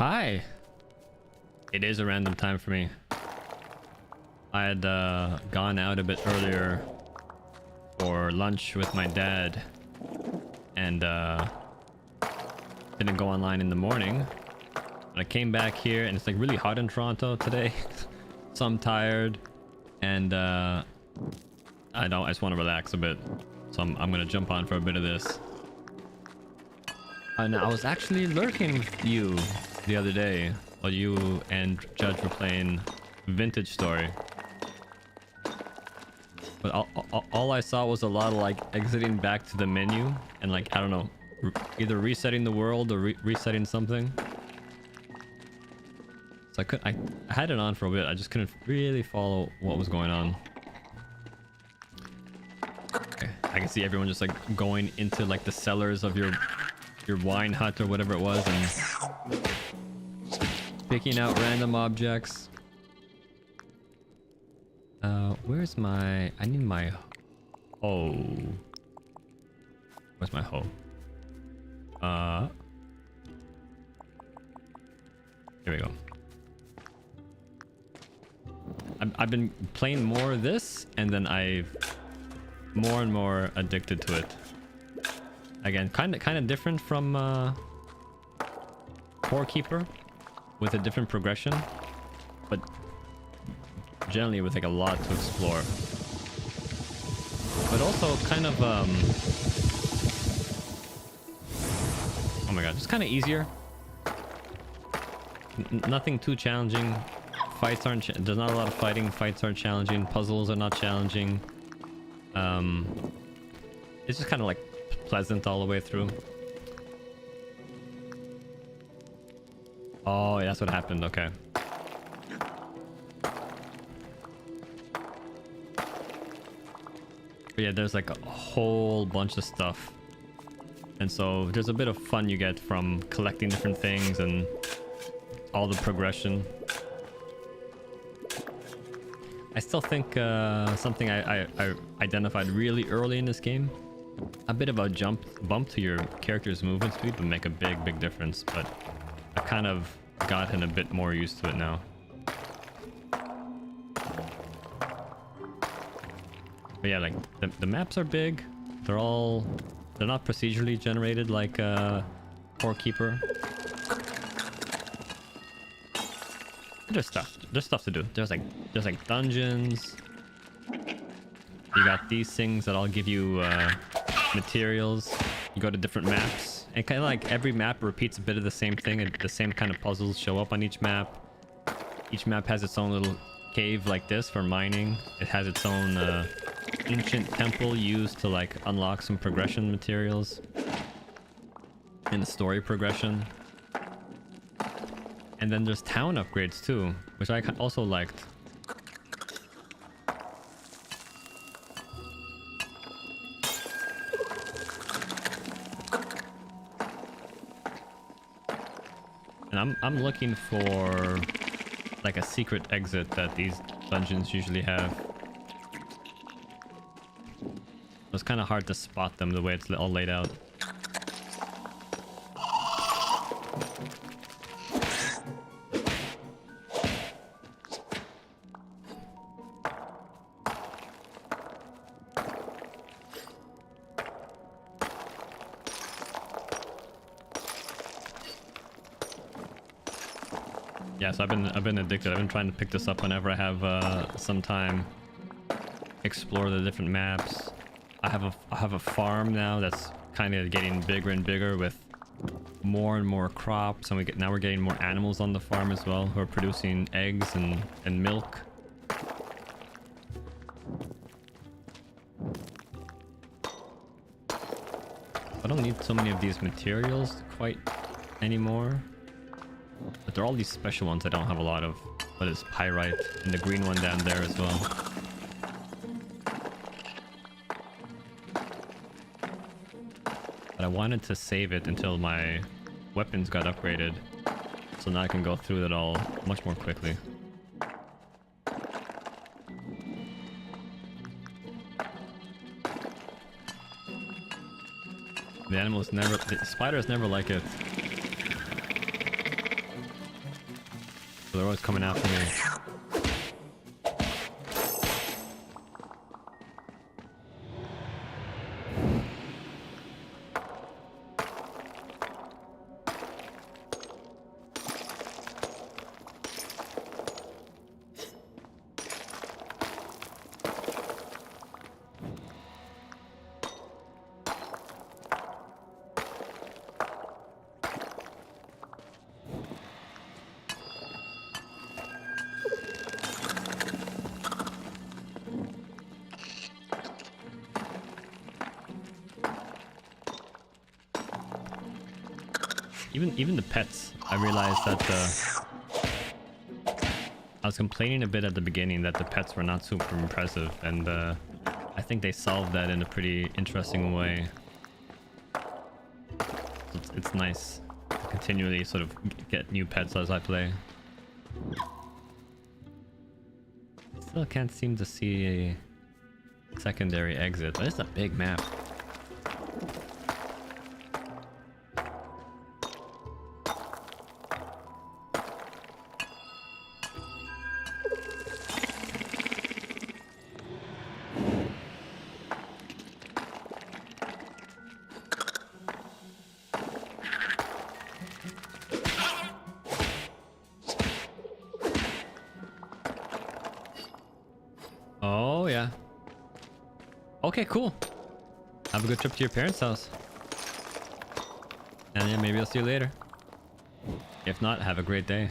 Hi. It is a random time for me. I had gone out a bit earlier for lunch with my dad and didn't go online in the morning. But I came back here and it's like really hot in Toronto today. So I'm tired and I just want to relax a bit. So I'm gonna jump on for a bit of this. And I was actually lurking with you the other day while you and Judge were playing Vintage Story. But all I saw was a lot of like exiting back to the menu and like, I don't know, either resetting the world or resetting something. So I had it on for a bit. I just couldn't really follow what was going on. Okay. I can see everyone just like going into like the cellars of your wine hut or whatever it was and picking out random objects. Where's my... I need my hoe. Where's my hoe? Here we go. I've been playing more of this and then I've more and more addicted to it. Again, kind of different from Core Keeper with a different progression, but generally with like a lot to explore. But also kind of oh my god, just kind of easier. Nothing too challenging. Fights aren't there's not a lot of fighting. Fights aren't challenging. Puzzles are not challenging. It's just kind of like pleasant all the way through. Oh, yeah, that's what happened. Okay. But yeah, there's like a whole bunch of stuff. And so there's a bit of fun you get from collecting different things and all the progression. I still think something I identified really early in this game. A bit of a bump to your character's movement speed would make a big difference, but I kind of gotten a bit more used to it now. But yeah, like the maps are big. They're not procedurally generated like Core Keeper. There's stuff to do. There's like dungeons. You got these things that all give you materials. You go to different maps and kind of like every map repeats a bit of the same thing and the same kind of puzzles show up on each map. Each map has its own little cave like this for mining. It has its own ancient temple used to like unlock some progression materials in the story progression. And then there's town upgrades too, which I also liked. And I'm looking for like a secret exit that these dungeons usually have. It's kind of hard to spot them the way it's all laid out. Yeah, so I've been addicted. I've been trying to pick this up whenever I have some time. Explore the different maps. I have a farm now that's kind of getting bigger and bigger with more and more crops, and now we're getting more animals on the farm as well who are producing eggs and milk. I don't need so many of these materials quite anymore. But there are all these special ones I don't have a lot of. But it's pyrite and the green one down there as well. But I wanted to save it until my weapons got upgraded. So now I can go through it all much more quickly. The spiders never like it. So they're always coming after me. Even the pets, I realized that I was complaining a bit at the beginning that the pets were not super impressive, and I think they solved that in a pretty interesting way. It's nice to continually sort of get new pets as I play. Still can't seem to see a secondary exit, but it's a big map. Oh, yeah. Okay, cool. Have a good trip to your parents' house. And yeah, maybe I'll see you later. If not, have a great day.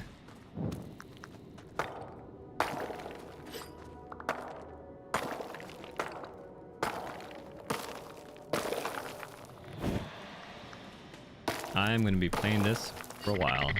I'm going to be playing this for a while.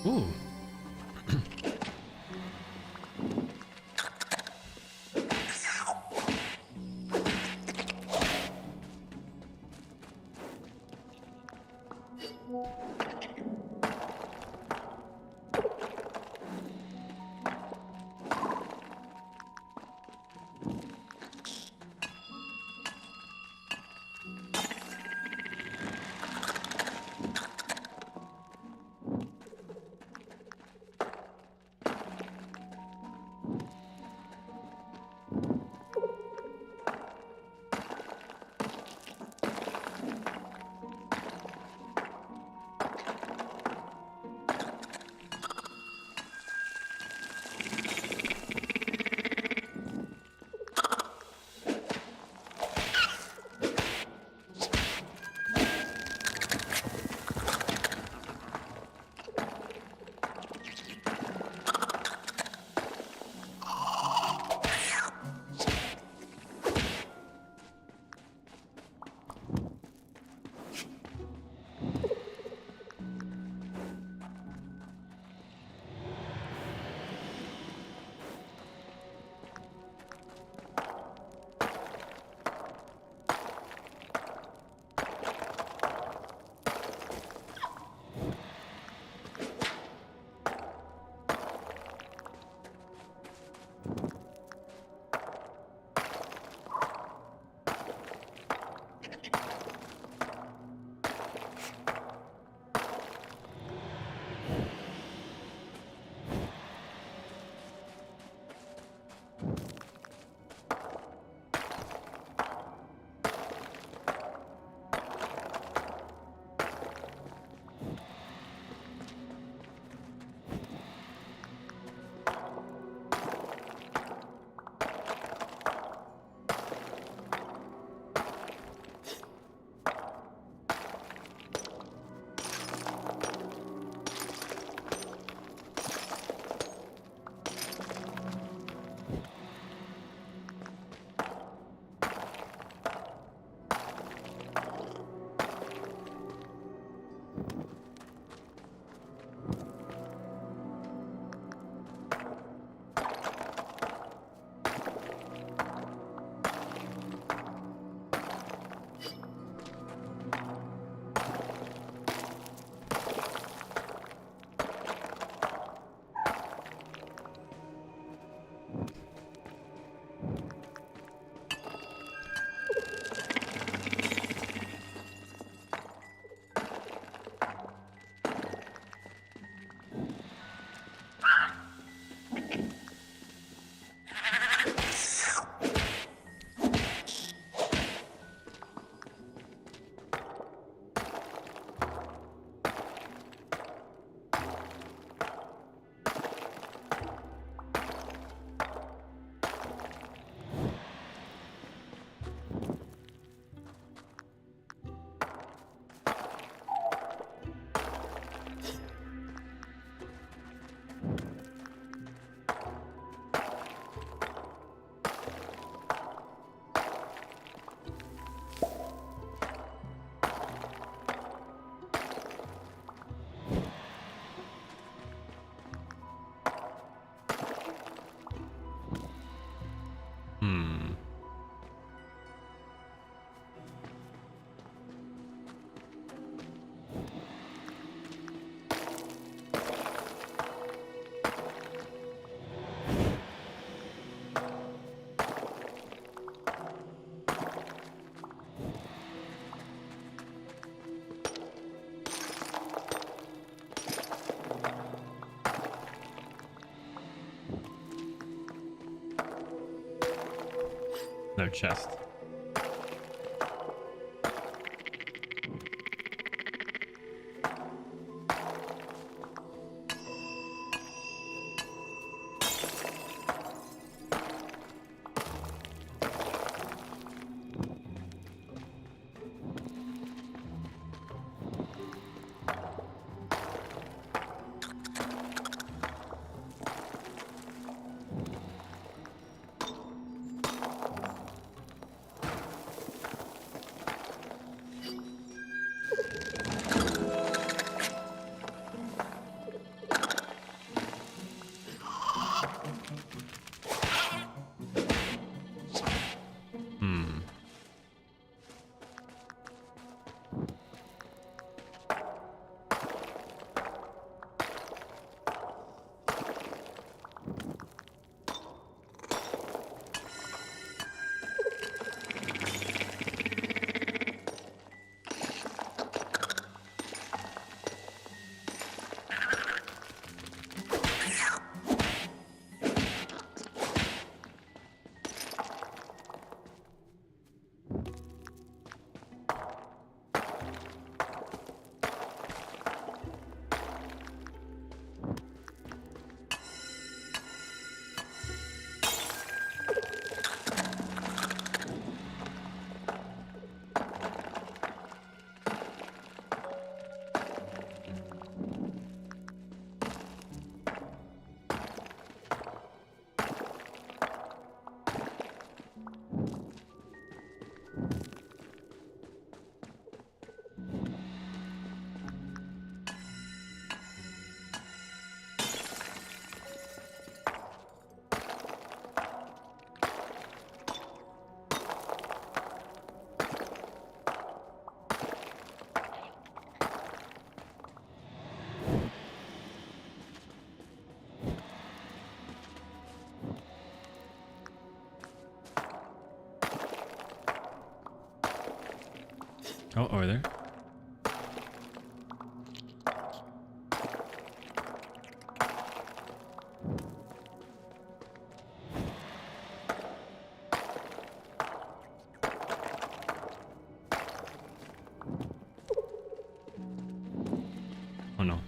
Ooh. Hmm. No chest. Hmm. Oh, over there. Oh no.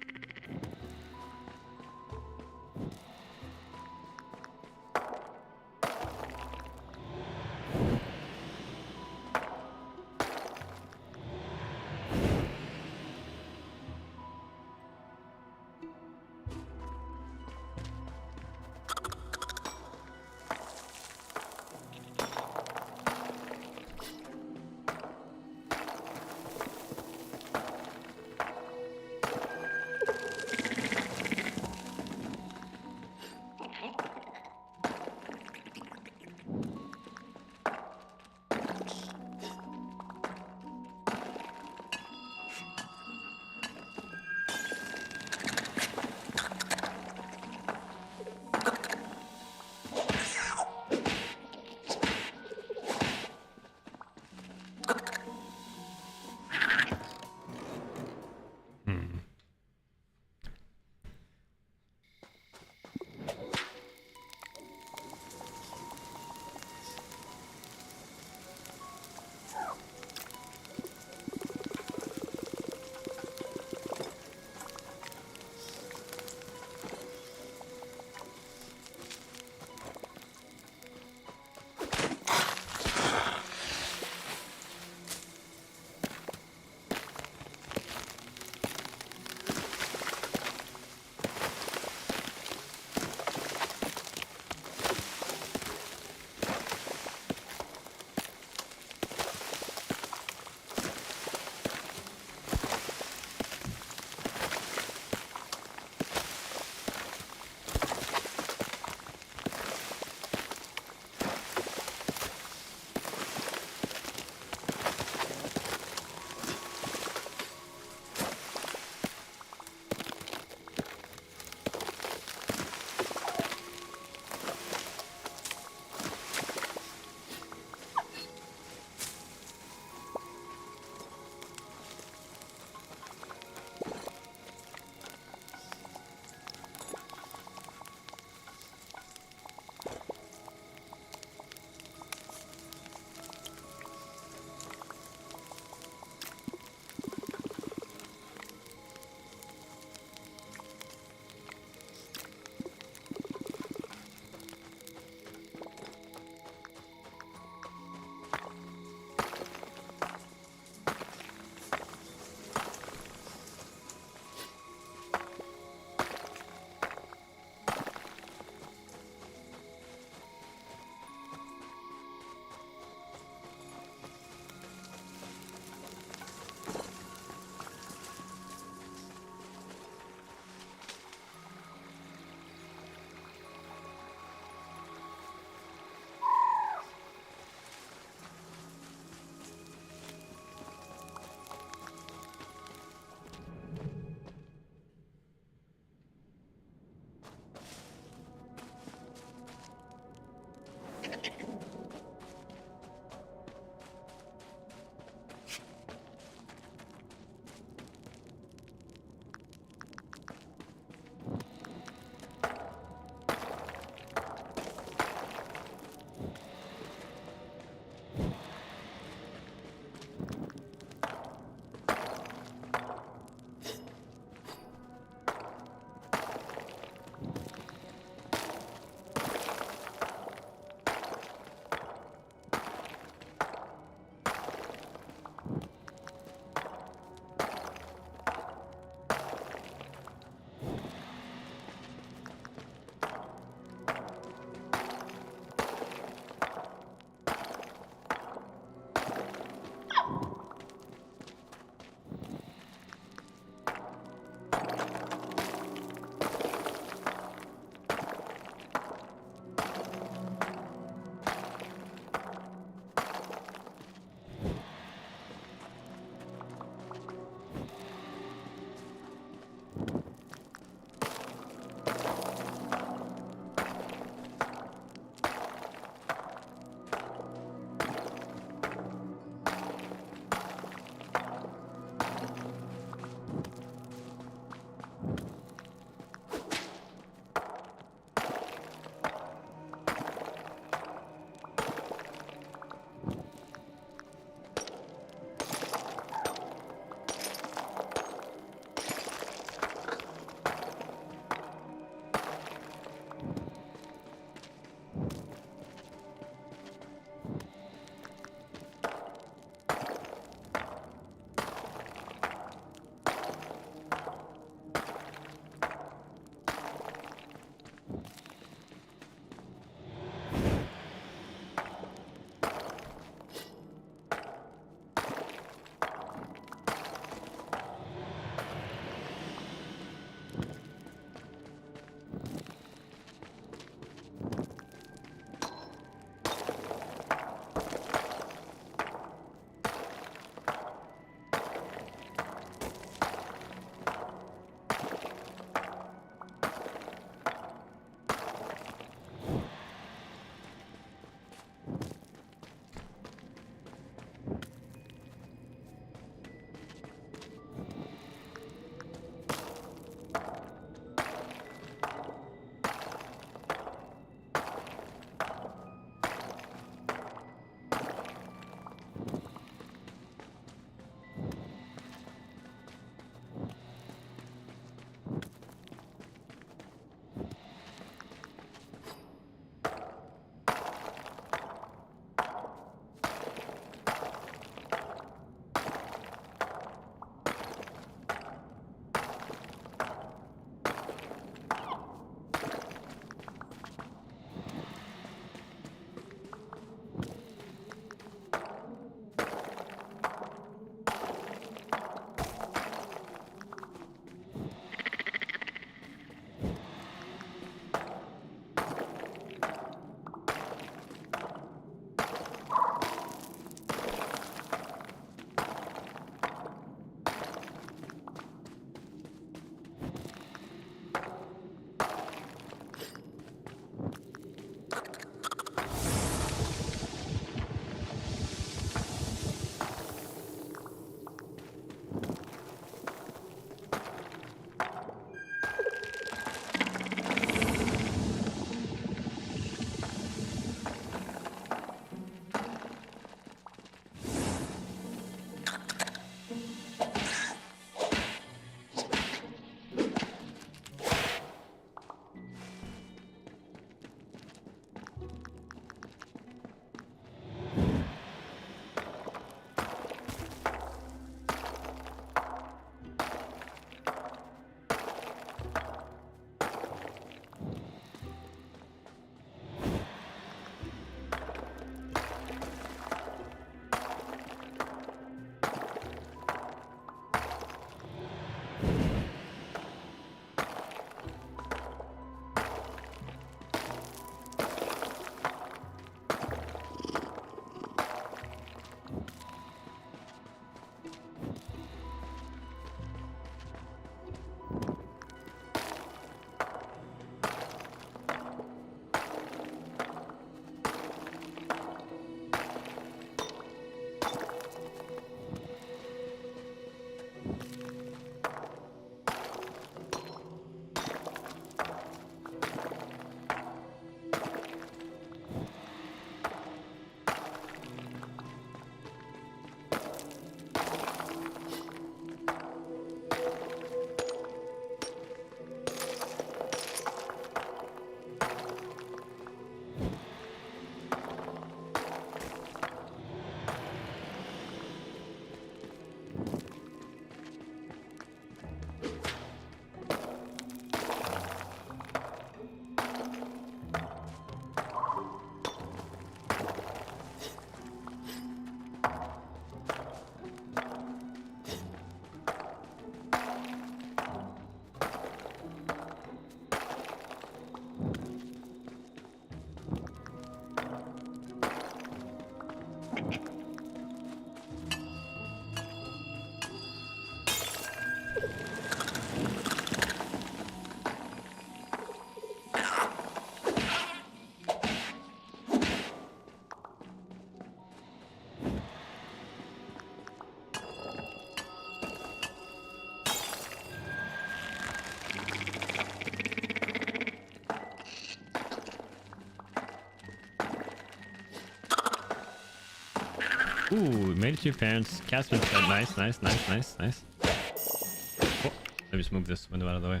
Ooh, made it to your parents. Cat's been fed. Nice, nice, nice, nice, nice. Oh, let me just move this window out of the way.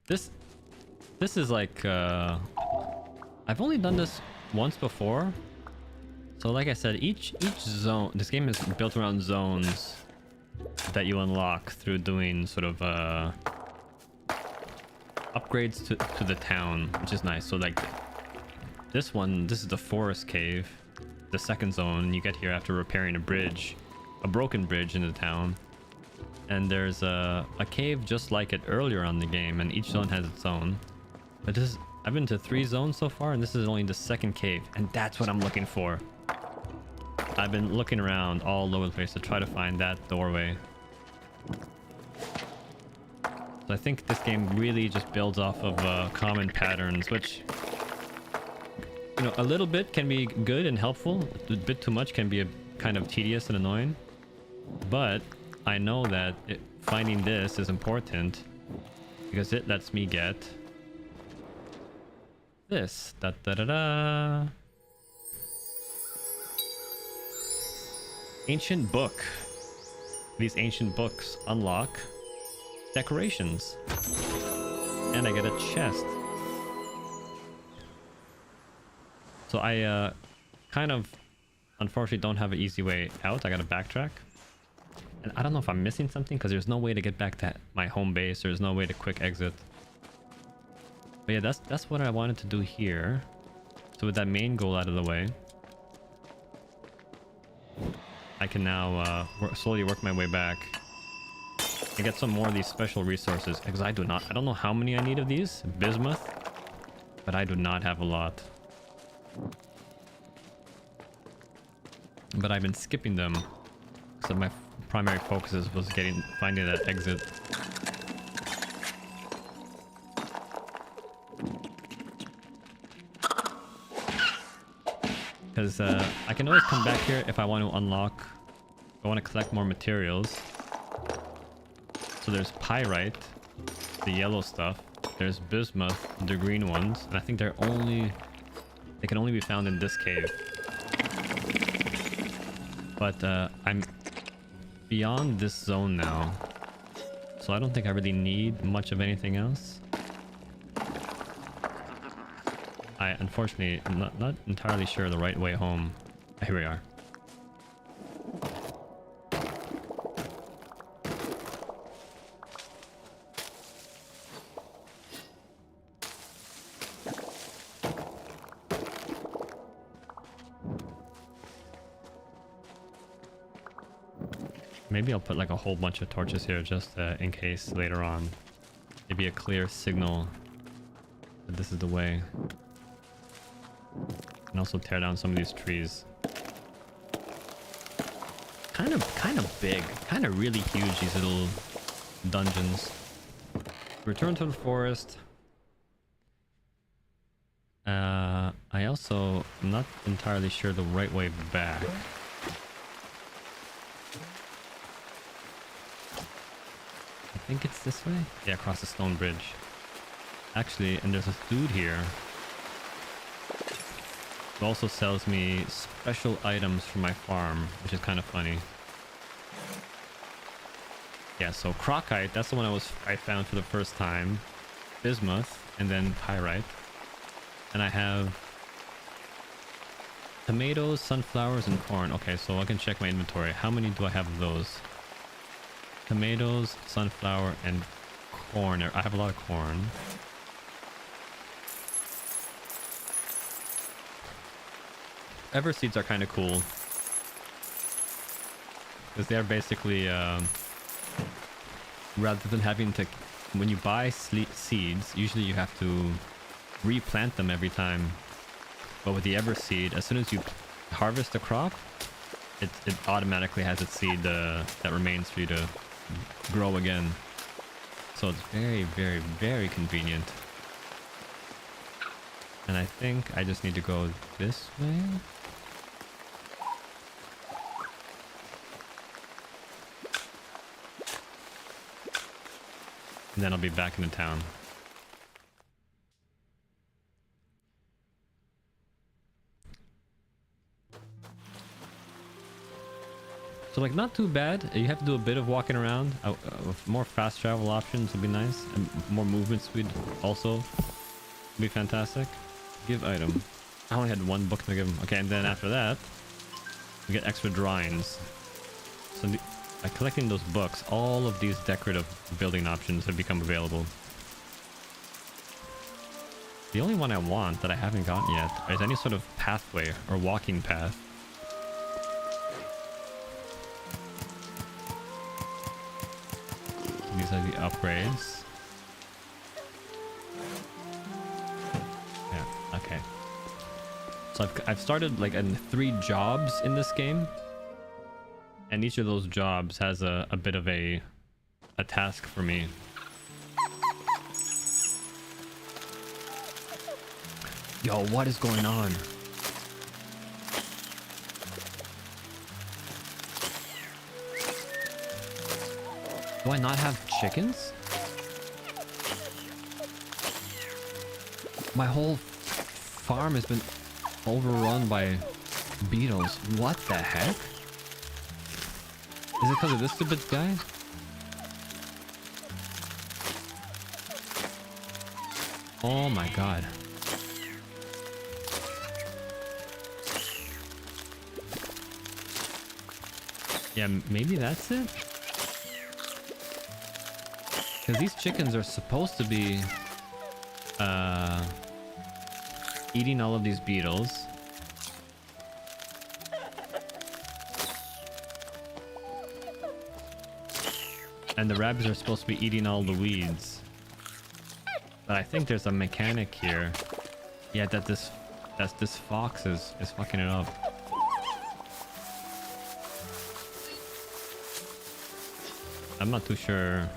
This is like I've only done this once before. So like I said, each zone, this game is built around zones that you unlock through doing sort of upgrades to the town, which is nice. So like this one, this is the forest cave, the second zone. You get here after repairing a bridge, a broken bridge in the town. And there's a cave just like it earlier on the game, and each zone has its own. But this is, I've been to 3 zones so far, and this is only the second cave, and that's what I'm looking for. I've been looking around all over the place to try to find that doorway. So I think this game really just builds off of common patterns, which, you know, a little bit can be good and helpful. A bit too much can be a kind of tedious and annoying. But I know that finding this is important because it lets me get this. Da da da da. Ancient book. These ancient books unlock decorations. And I get a chest. So I kind of unfortunately don't have an easy way out. I gotta backtrack. And I don't know if I'm missing something because there's no way to get back to my home base. There's no way to quick exit. But yeah, that's what I wanted to do here. So with that main goal out of the way, I can now slowly work my way back and get some more of these special resources, because I don't know how many I need of these bismuth, but I do not have a lot. But I've been skipping them, so my primary focus was finding that exit. Because I can always come back here if I want to unlock, I want to collect more materials. So there's pyrite, the yellow stuff. There's bismuth, the green ones, and I think they can only be found in this cave. But I'm beyond this zone now, so I don't think I really need much of anything else. I unfortunately am not entirely sure the right way home. Here we are. Maybe I'll put like a whole bunch of torches here just in case later on. Maybe a clear signal that this is the way. And also tear down some of these trees. Kind of big, kind of really huge, these little dungeons. Return to the forest. I also am not entirely sure the right way back. I think it's this way? Yeah, across the stone bridge. Actually, and there's a dude here who also sells me special items for my farm, which is kind of funny. Yeah, so crocite, that's the one I found for the first time. Bismuth, and then pyrite. And I have tomatoes, sunflowers, and corn. Okay, so I can check my inventory. How many do I have of those? Tomatoes, sunflower, and corn. I have a lot of corn. Ever seeds are kind of cool, because they're basically rather than having to, when you buy seeds, usually you have to replant them every time. But with the Everseed, as soon as you harvest a crop, it automatically has its seed that remains for you to grow again. So it's very, very, very convenient. And I think I just need to go this way. And then I'll be back in the town. So like not too bad. You have to do a bit of walking around. More fast travel options would be nice. And more movement speed also would be fantastic. Give item. I only had one book to give him. Okay, and then after that, we get extra drawings. So by collecting those books, all of these decorative building options have become available. The only one I want that I haven't gotten yet is any sort of pathway or walking path. These are the upgrades. Yeah, okay. So I've started like in 3 jobs in this game. And each of those jobs has a bit of a task for me. Yo, what is going on? Do I not have chickens? My whole farm has been overrun by beetles. What the heck? Is it because of this stupid guy? Oh my god. Yeah, maybe that's it? Because these chickens are supposed to be eating all of these beetles. And the rabbits are supposed to be eating all the weeds. But I think there's a mechanic here. Yeah, that this fox is fucking it up. I'm not too sure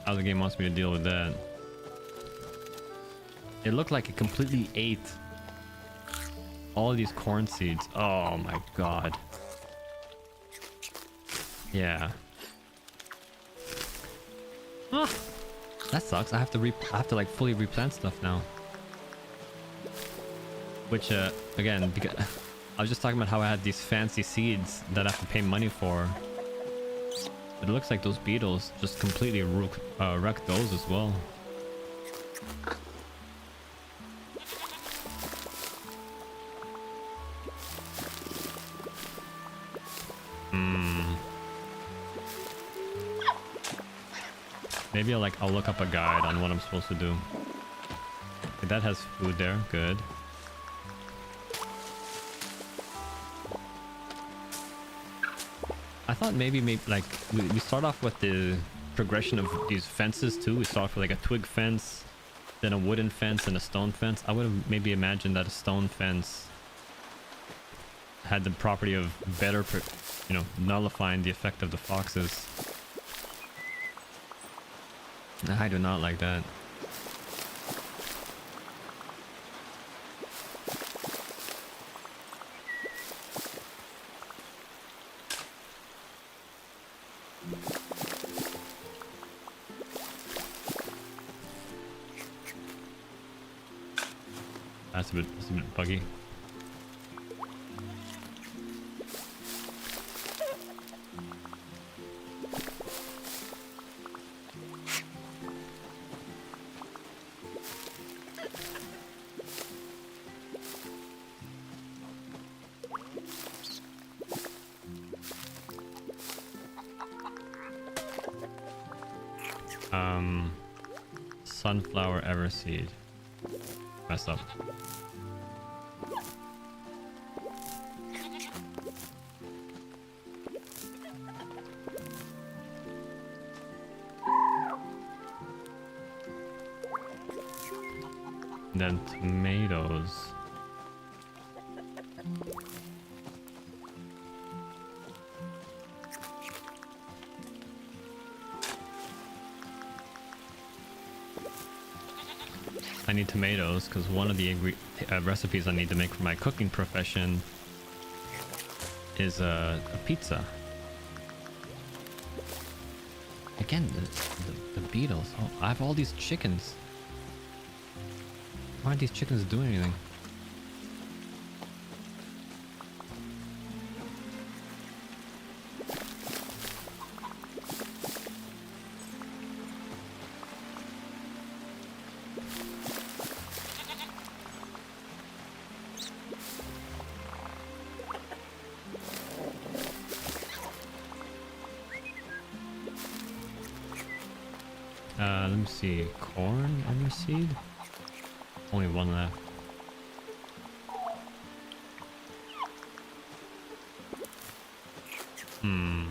how the game wants me to deal with that. It looked like it completely ate all of these corn seeds. Oh my god. Yeah. Ah, that sucks. I have to like fully replant stuff now. Which again, because I was just talking about how I had these fancy seeds that I have to pay money for. It looks like those beetles just completely wrecked those as well. Maybe I'll look up a guide on what I'm supposed to do. Okay, that has food there. Good. I thought maybe like we start off with the progression of these fences too. We start off with like a twig fence, then a wooden fence, and a stone fence. I would have maybe imagined that a stone fence had the property of better, nullifying the effect of the foxes. I do not like that. That's a bit buggy. Sunflower everseed. Messed up. Then tomatoes. I need tomatoes because one of the recipes I need to make for my cooking profession is a pizza. Again, the beetles. Oh, I have all these chickens. Why aren't these chickens doing anything? Let me see. Corn under seed? Only one left. Hmm.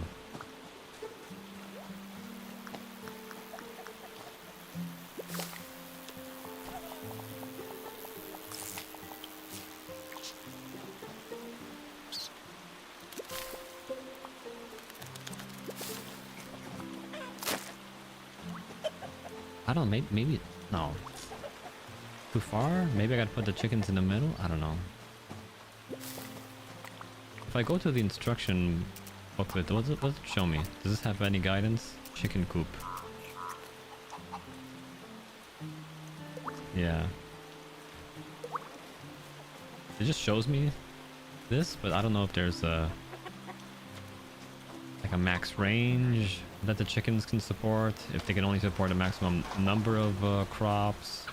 I don't know, maybe no. Too far? Maybe I gotta put the chickens in the middle? I don't know. If I go to the instruction booklet, what does it show me? Does this have any guidance? Chicken coop. Yeah. It just shows me this, but I don't know if there's a like a max range that the chickens can support, if they can only support a maximum number of crops.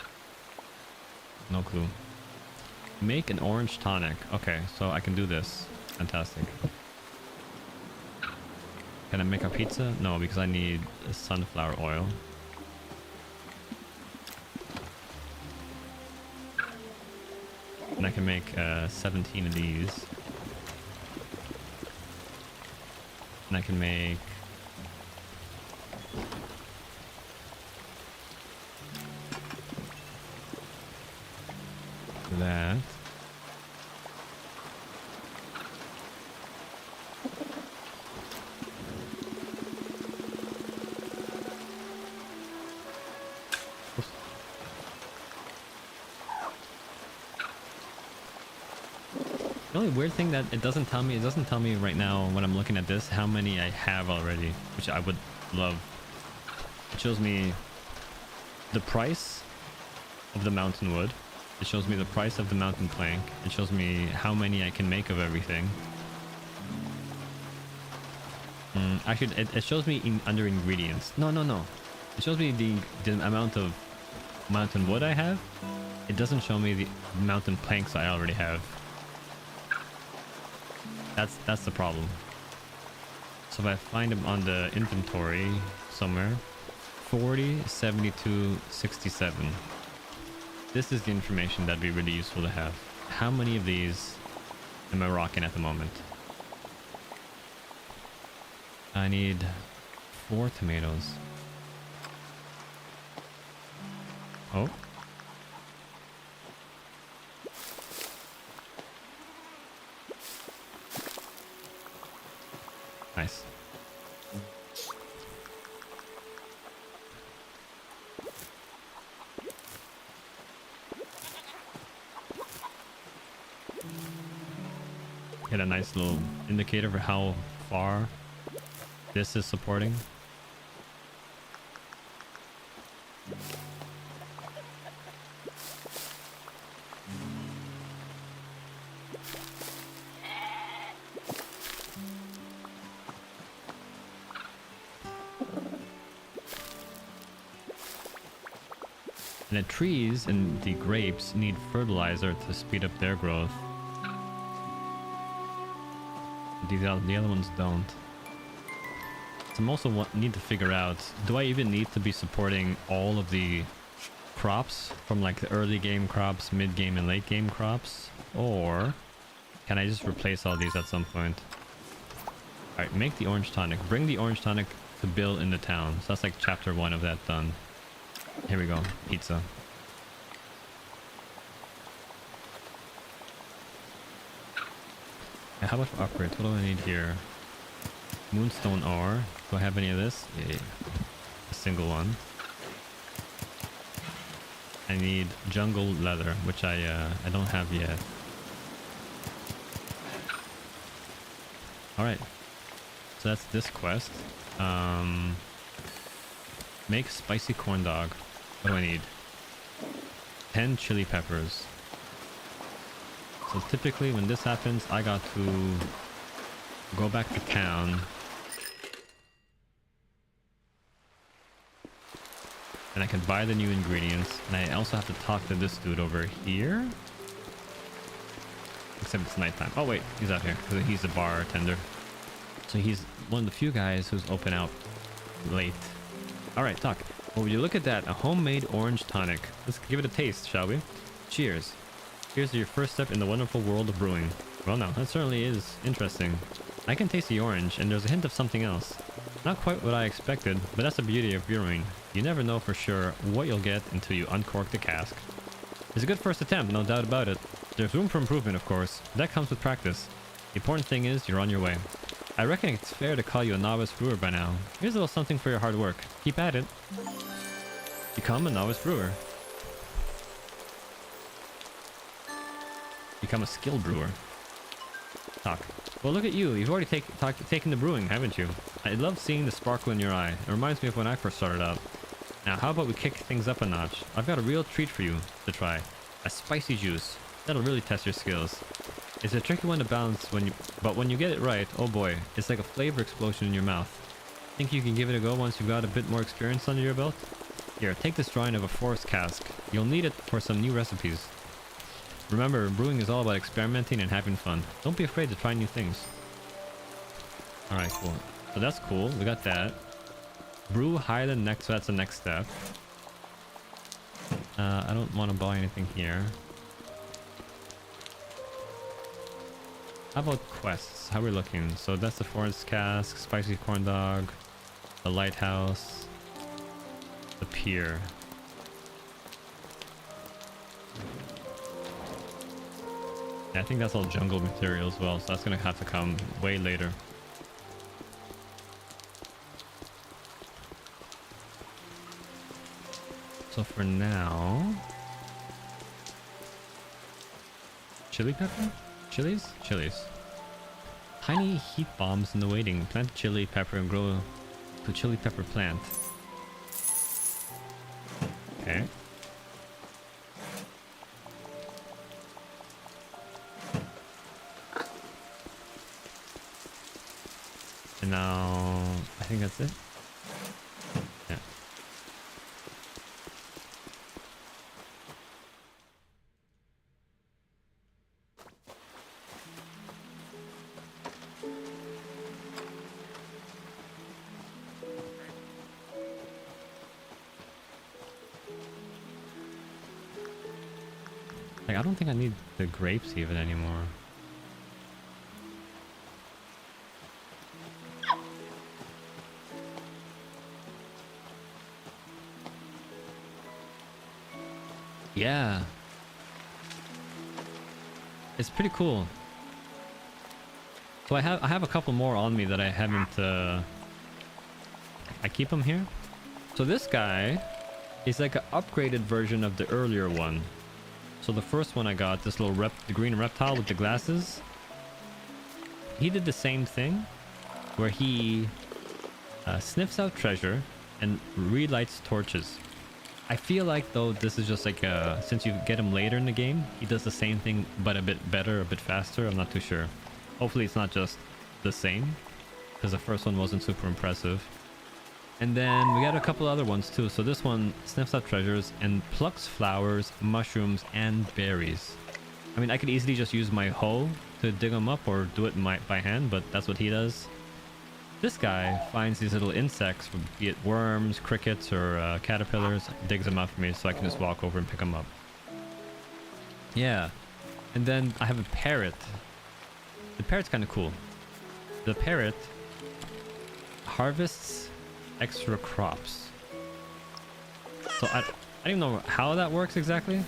No clue. Make an orange tonic. Okay, so I can do this. Fantastic. Can I make a pizza? No, because I need sunflower oil. And I can make 17 of these. And I can make that. The only weird thing that it doesn't tell me right now when I'm looking at this how many I have already, which I would love. It shows me the price of the mountain wood. It shows me the price of the mountain plank. It shows me how many I can make of everything. Actually, it shows me under ingredients. No. It shows me the amount of mountain wood I have. It doesn't show me the mountain planks I already have. That's the problem. So if I find them on the inventory somewhere, 40, 72, 67. This is the information that'd be really useful to have. How many of these am I rocking at the moment? I need 4 tomatoes. Oh. Nice. Get a nice little indicator for how far this is supporting. And the trees and the grapes need fertilizer to speed up their growth. The other ones don't. So I'm also need to figure out, do I even need to be supporting all of the crops from like the early game crops, mid game and late game crops? Or can I just replace all these at some point? Alright, make the orange tonic. Bring the orange tonic to Bill in the town. So that's like chapter 1 of that done. Here we go. Pizza. And how about for upgrades? What do I need here? Moonstone ore. Do I have any of this? Yeah. A single one. I need jungle leather, which I don't have yet. Alright. So that's this quest. Make spicy corn dog. What do I need? 10 chili peppers. So typically when this happens, I got to go back to town and I can buy the new ingredients, and I also have to talk to this dude over here, except it's nighttime. Oh wait, he's out here because he's a bartender, so he's one of the few guys who's open out late. All right, talk. Oh, would you look at that? A homemade orange tonic. Let's give it a taste, shall we? Cheers. Here's your first step in the wonderful world of brewing. Well now, that certainly is interesting. I can taste the orange, and there's a hint of something else. Not quite what I expected, but that's the beauty of brewing. You never know for sure what you'll get until you uncork the cask. It's a good first attempt, no doubt about it. There's room for improvement, of course. That comes with practice. The important thing is you're on your way. I reckon it's fair to call you a novice brewer by now. Here's a little something for your hard work. Keep at it. Become a novice brewer. Become a skilled brewer. Talk. Well, look at you. You've already taken the brewing, haven't you? I love seeing the sparkle in your eye. It reminds me of when I first started out. Now, how about we kick things up a notch? I've got a real treat for you to try. A spicy juice. That'll really test your skills. It's a tricky one to balance but when you get it right, oh boy, it's like a flavor explosion in your mouth. Think you can give it a go once you've got a bit more experience under your belt? Here, take this drawing of a forest cask. You'll need it for some new recipes. Remember, brewing is all about experimenting and having fun. Don't be afraid to try new things. Alright, cool. So that's cool. We got that. Brew Highland next, so that's the next step. I don't want to buy anything here. How about quests? How are we looking? So that's the forest cask, spicy corn dog, the lighthouse, the pier. Yeah, I think that's all jungle material as well, so that's gonna have to come way later. So for now, chili pepper? Chilies? Chilies. Tiny heat bombs in the waiting. Plant chili pepper and grow to chili pepper plant. Okay. And now I think that's it. Yeah. Like, I don't think I need the grapes even anymore. Yeah. It's pretty cool. So I have a couple more on me that I haven't I keep them here. So this guy is like an upgraded version of the earlier one. So the first one I got, this little the green reptile with the glasses, he did the same thing where he sniffs out treasure and relights torches. I feel like though this is just like since you get him later in the game, he does the same thing but a bit better, a bit faster. I'm not too sure. Hopefully it's not just the same, because the first one wasn't super impressive. And then we got a couple other ones too. So this one sniffs out treasures and plucks flowers, mushrooms, and berries. I mean, I could easily just use my hoe to dig them up or do it by hand, but that's what he does. This guy finds these little insects, be it worms, crickets, or caterpillars, digs them up for me so I can just walk over and pick them up. Yeah. And then I have a parrot. The parrot's kind of cool. The parrot harvests extra crops. So I don't even know how that works exactly,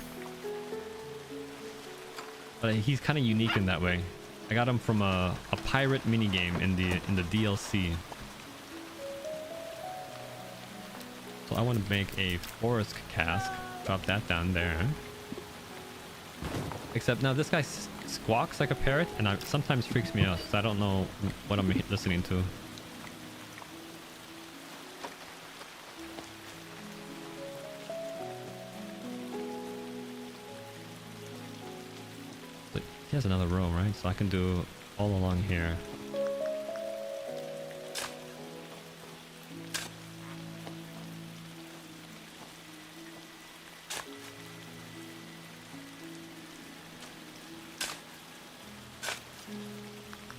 but he's kind of unique in that way. I got him from a pirate minigame in the DLC. So I want to make a forest cask. Drop that down there. Except now this guy squawks like a parrot, and it sometimes freaks me out because I don't know what I'm listening to. He has another row, right? So I can do all along here.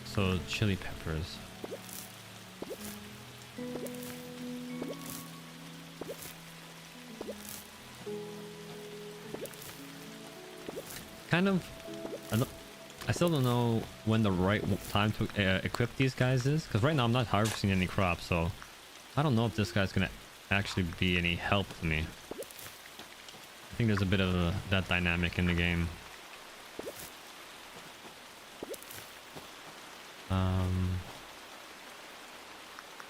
So chili peppers. kind of... I still don't know when the right time to equip these guys is. Because right now I'm not harvesting any crops, so... I don't know if this guy's gonna actually be any help to me. I think there's a bit of that dynamic in the game.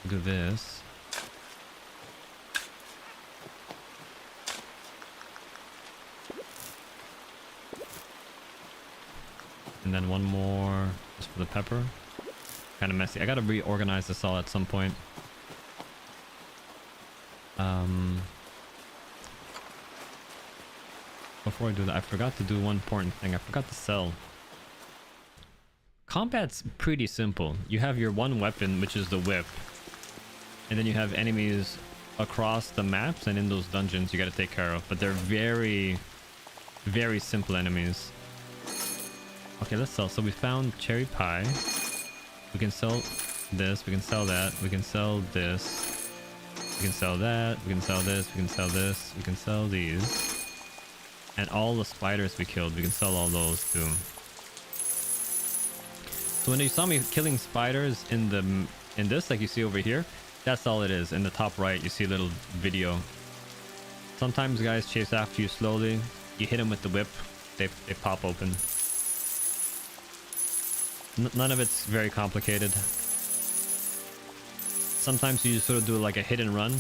Do this. And then one more just for the pepper. Kind of messy. I gotta reorganize this all at some point. Before I do that, I forgot to do one important thing. I forgot to sell. Combat's pretty simple. You have your one weapon, which is the whip. And then you have enemies across the maps and in those dungeons you gotta take care of. But they're very, very simple enemies. Okay, let's sell. So we found cherry pie. We can sell this. We can sell that. We can sell this. We can sell that. We can sell this. We can sell this. We can sell these. And all the spiders we killed, we can sell all those too. So when you saw me killing spiders in this, like you see over here, that's all it is. In the top right, you see a little video. Sometimes guys chase after you slowly. You hit them with the whip, they pop open. None of it's very complicated. Sometimes you just sort of do like a hit and run.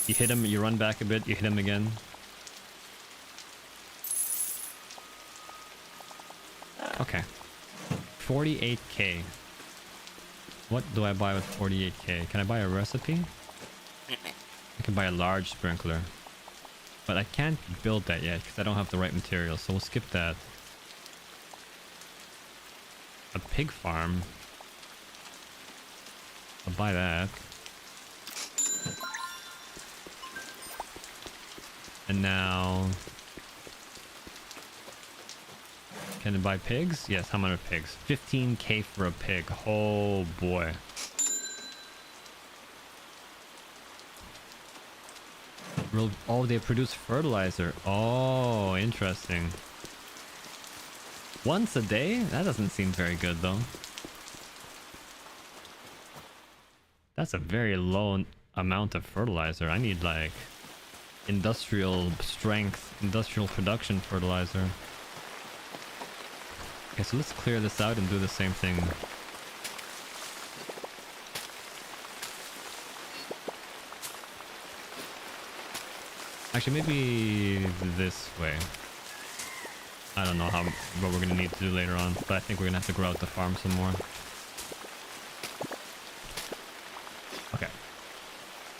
You hit them, you run back a bit, you hit them again. Okay. 48k. What do I buy with 48k? Can I buy a recipe? I can buy a large sprinkler. But I can't build that yet because I don't have the right materials, so we'll skip that. A pig farm. I'll buy that. And now... Can I buy pigs? Yes, how many pigs? 15k for a pig. Oh boy. Oh, they produce fertilizer. Oh, interesting. Once a day? That doesn't seem very good though. That's a very low amount of fertilizer. I need like industrial strength, industrial production fertilizer. Okay, so let's clear this out and do the same thing. Actually, maybe this way. I don't know what we're gonna need to do later on, but I think we're gonna have to grow out the farm some more. Okay.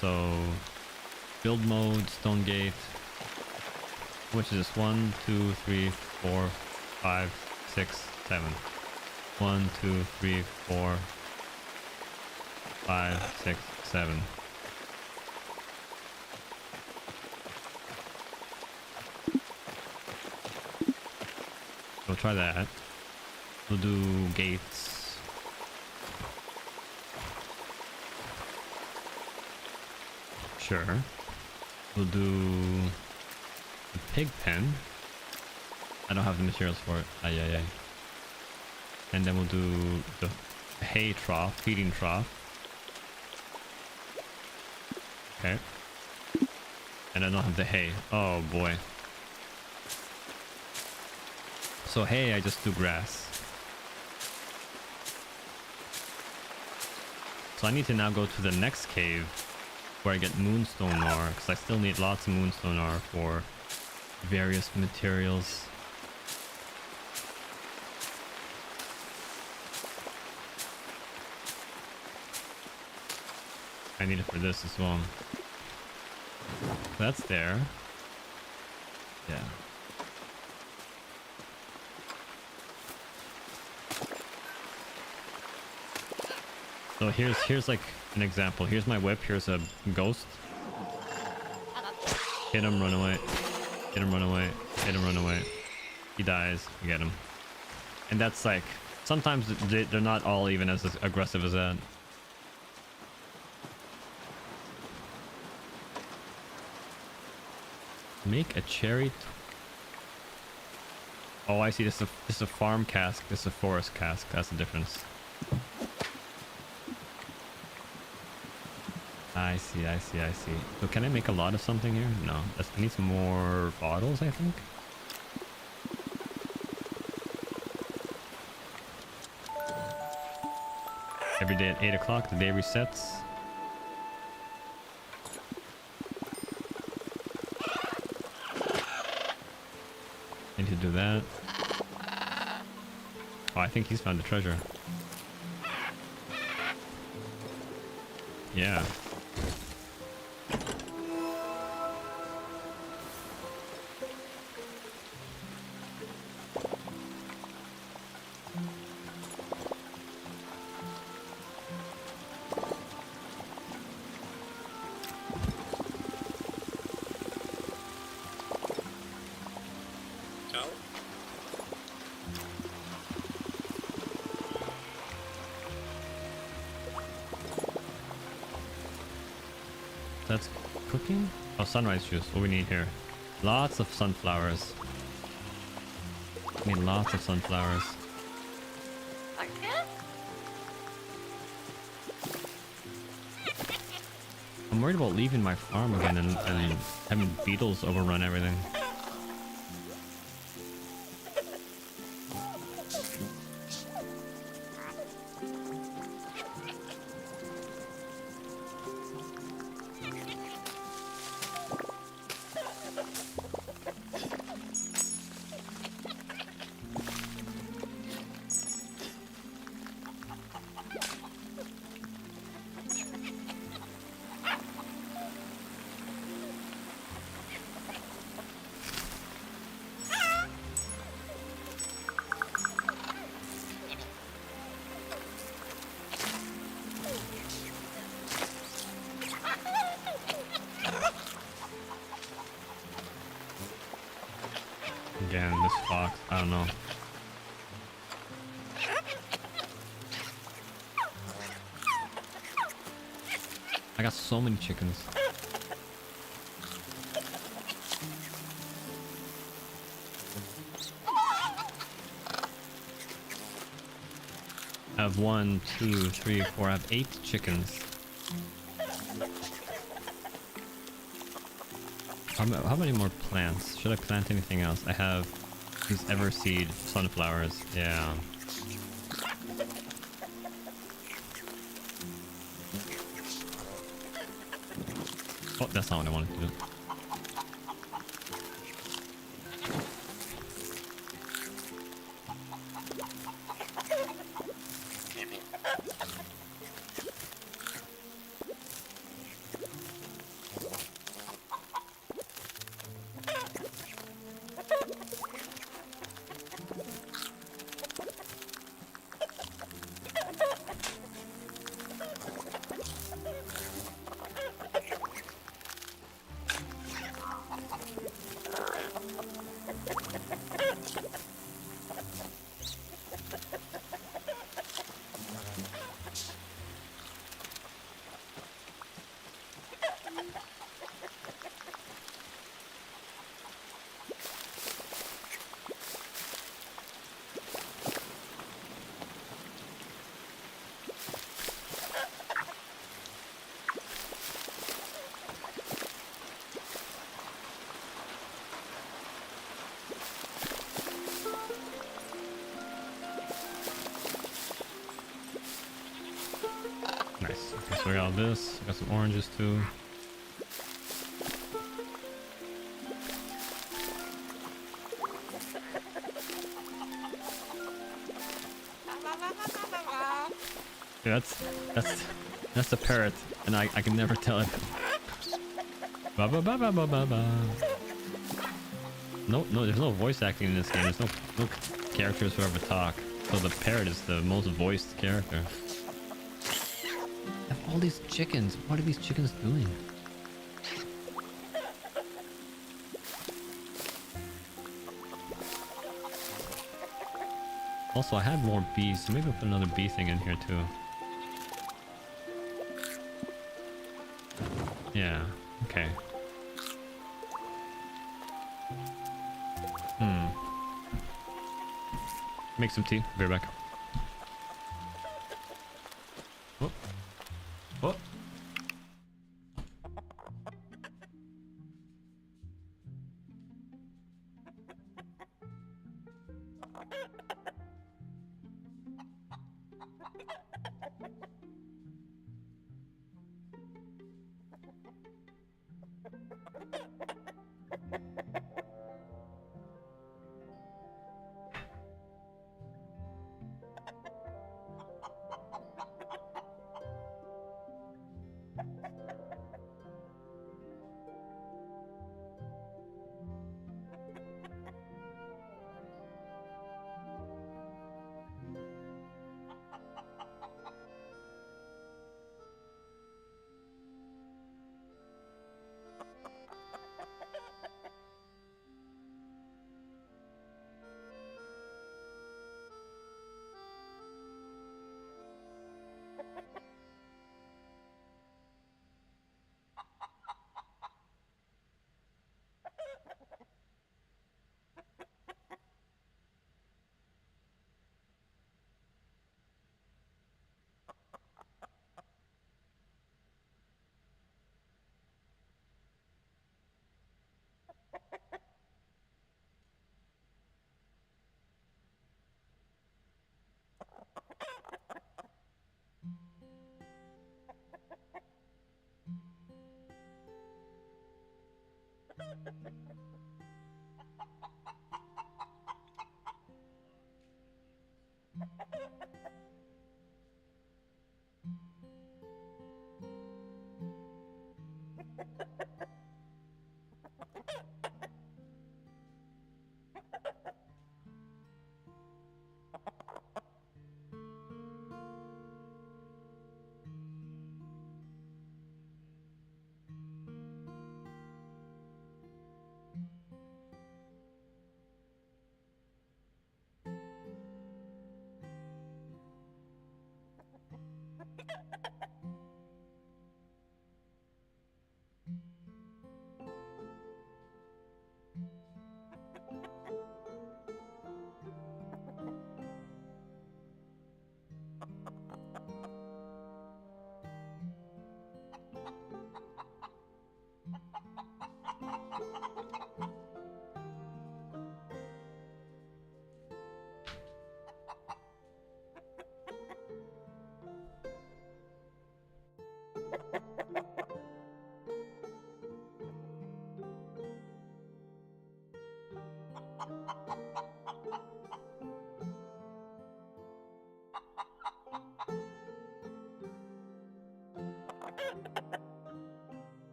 So, build mode, stone gate. Which is this? 1, 2, 3, 4, 5, 6, 7. 1, 2, 3, 4, 5, 6, 7. We'll try that. We'll do gates. Sure. We'll do a pig pen. I don't have the materials for it. Ay. And then we'll do the hay trough, feeding trough. Okay. And I don't have the hay. Oh boy. So hay, I just do grass. So I need to now go to the next cave where I get moonstone ore, because I still need lots of moonstone ore for various materials. I need it for this as well. That's there. Yeah. So here's like an example. Here's my whip. Here's a ghost. Hit him, run away. Hit him, run away. Hit him, run away. He dies. You get him. And that's like, sometimes they're not all even as aggressive as that. Make a cherry. Oh, I see. This is a farm cask. This is a forest cask. That's the difference. I see. I see. I see. So can I make a lot of something here? No. I need some more bottles, I think. Every day at 8 o'clock, the day resets. Need to do that. Oh, I think he's found the treasure. Yeah. That's cooking? Oh, sunrise juice. What we need here? Lots of sunflowers. We need lots of sunflowers. I'm worried about leaving my farm again and having beetles overrun everything. Again, this fox, I don't know. I got so many chickens. I have 1, 2, 3, 4. I have 8 chickens. How many more plants? Should I plant anything else? I have these everseed sunflowers. Yeah. Oh, that's not what I wanted to do. Nice. Okay, so we got all this. Got some oranges too. Yeah, that's the parrot, and I can never tell it. Ba ba ba ba ba ba ba. No, there's no voice acting in this game. There's no characters who ever talk. So the parrot is the most voiced character. I have all these chickens. What are these chickens doing? Also, I had more bees, so maybe I'll put another bee thing in here too. Yeah, okay. Make some tea. Be right back. Oh. Oh.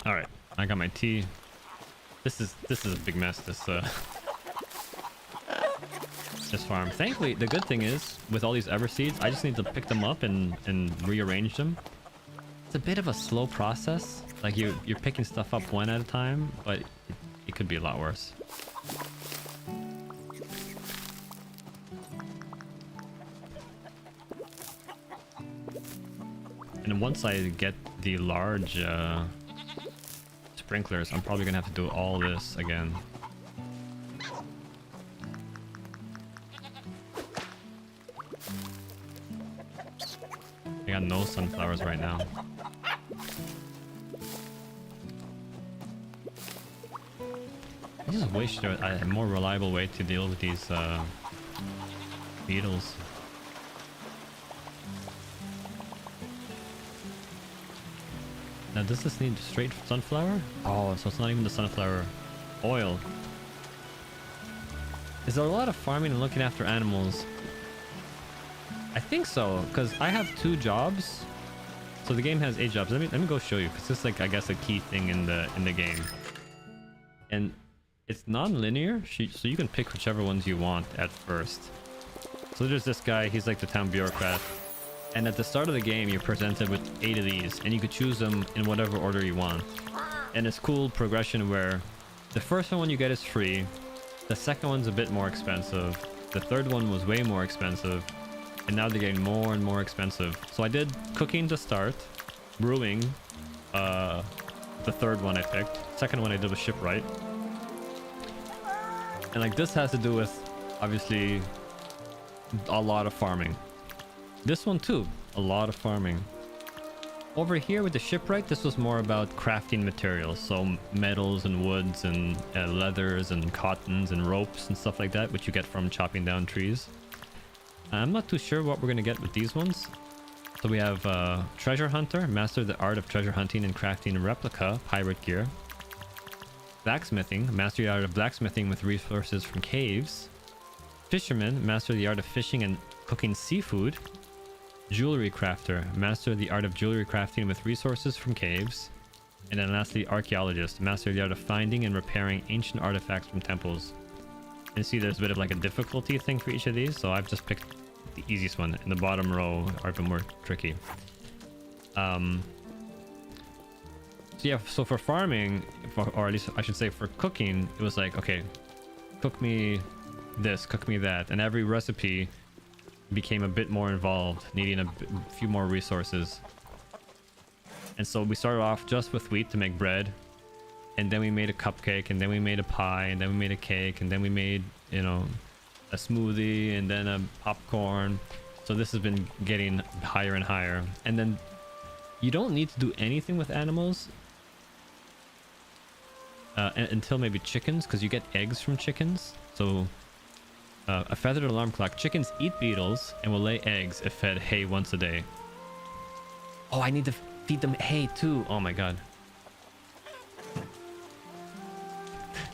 All right, I got my tea. This is a big mess. This farm. Thankfully, the good thing is with all these ever seeds, I just need to pick them up and rearrange them. It's a bit of a slow process. Like you're picking stuff up one at a time, but it could be a lot worse. And once I get the large sprinklers, I'm probably gonna have to do all this again. I got no sunflowers right now. I just wish there was a more reliable way to deal with these beetles. Now does this need straight sunflower? Oh, so it's not even the sunflower oil. Is there a lot of farming and looking after animals? I think so, because I have 2 jobs. So the game has 8 jobs. Let me go show you, because this is like, I guess, a key thing in the game. And it's non-linear, so you can pick whichever ones you want at first. So there's this guy, he's like the town bureaucrat. And at the start of the game, you're presented with 8 of these, and you could choose them in whatever order you want. And it's cool progression where the first one you get is free, the second one's a bit more expensive, the third one was way more expensive, and now they're getting more and more expensive. So I did cooking to start, brewing, the third one I picked, second one I did was shipwright. And like this has to do with obviously a lot of farming. This one too, a lot of farming. Over here with the shipwright, this was more about crafting materials, so metals and woods and leathers and cottons and ropes and stuff like that, which you get from chopping down trees. I'm not too sure what we're gonna get with these ones. So we have treasure hunter, master the art of treasure hunting and crafting replica pirate gear. Blacksmithing, master the art of blacksmithing with resources from caves. Fisherman, master the art of fishing and cooking seafood. Jewelry crafter, master the art of jewelry crafting with resources from caves. And then lastly, archaeologist, master the art of finding and repairing ancient artifacts from temples. And see there's a bit of like a difficulty thing for each of these, so I've just picked the easiest one, and the bottom row are a bit more tricky. So yeah, so for farming, or at least I should say for cooking, it was like, okay, cook me this, cook me that, and every recipe became a bit more involved, needing a few more resources. And so we started off just with wheat to make bread, and then we made a cupcake, and then we made a pie, and then we made a cake, and then we made, you know, a smoothie, and then a popcorn. So this has been getting higher and higher. And then you don't need to do anything with animals until maybe chickens, because you get eggs from chickens. So a feathered alarm clock. Chickens eat beetles and will lay eggs if fed hay once a day. Oh, I need to feed them hay too. Oh my god.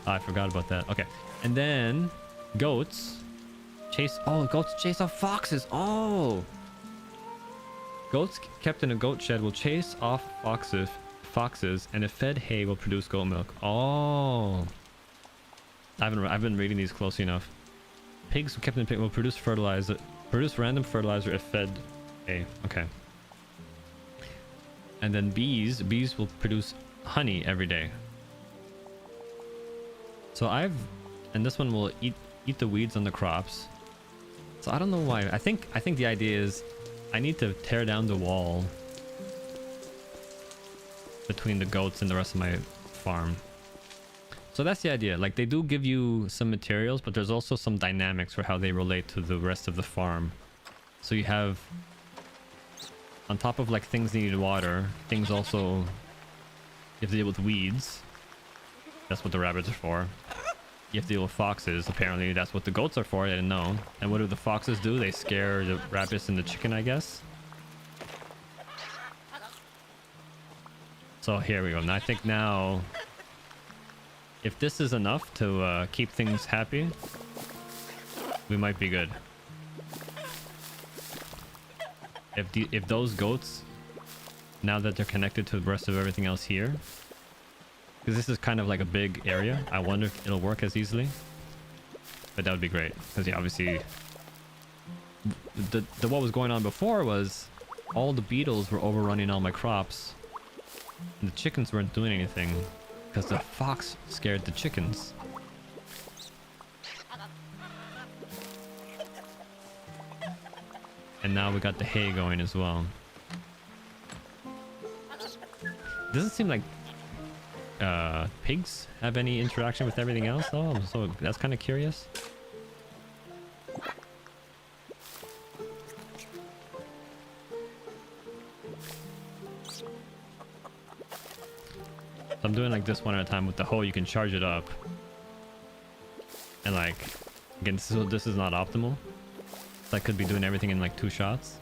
I forgot about that. Okay. And then goats chase. Oh, goats chase off foxes. Oh. Goats kept in a goat shed will chase off foxes, and if fed hay will produce goat milk. Oh. I've been reading these closely enough. Pigs kept in pig will produce random fertilizer if fed hay. Okay. And then bees will produce honey every day. So and this one will eat the weeds on the crops. So I don't know why. I think the idea is I need to tear down the wall between the goats and the rest of my farm. So that's the idea. Like, they do give you some materials, but there's also some dynamics for how they relate to the rest of the farm. So you have, on top of like things needing water, things also, you have to deal with weeds. That's what the rabbits are for. You have to deal with foxes. Apparently that's what the goats are for. I didn't know. And what do the foxes do? They scare the rabbits and the chicken, I guess. So here we go. And I think now, if this is enough to keep things happy, we might be good. If those goats, now that they're connected to the rest of everything else here, because this is kind of like a big area, I wonder if it'll work as easily. But that would be great, because yeah, obviously what was going on before was all the beetles were overrunning all my crops, and the chickens weren't doing anything because the fox scared the chickens. And now we got the hay going as well. Doesn't seem like pigs have any interaction with everything else though, so that's kind of curious. So I'm doing like this one at a time. With the hoe you can charge it up, and like again, this is not optimal, so I could be doing everything in like 2 shots.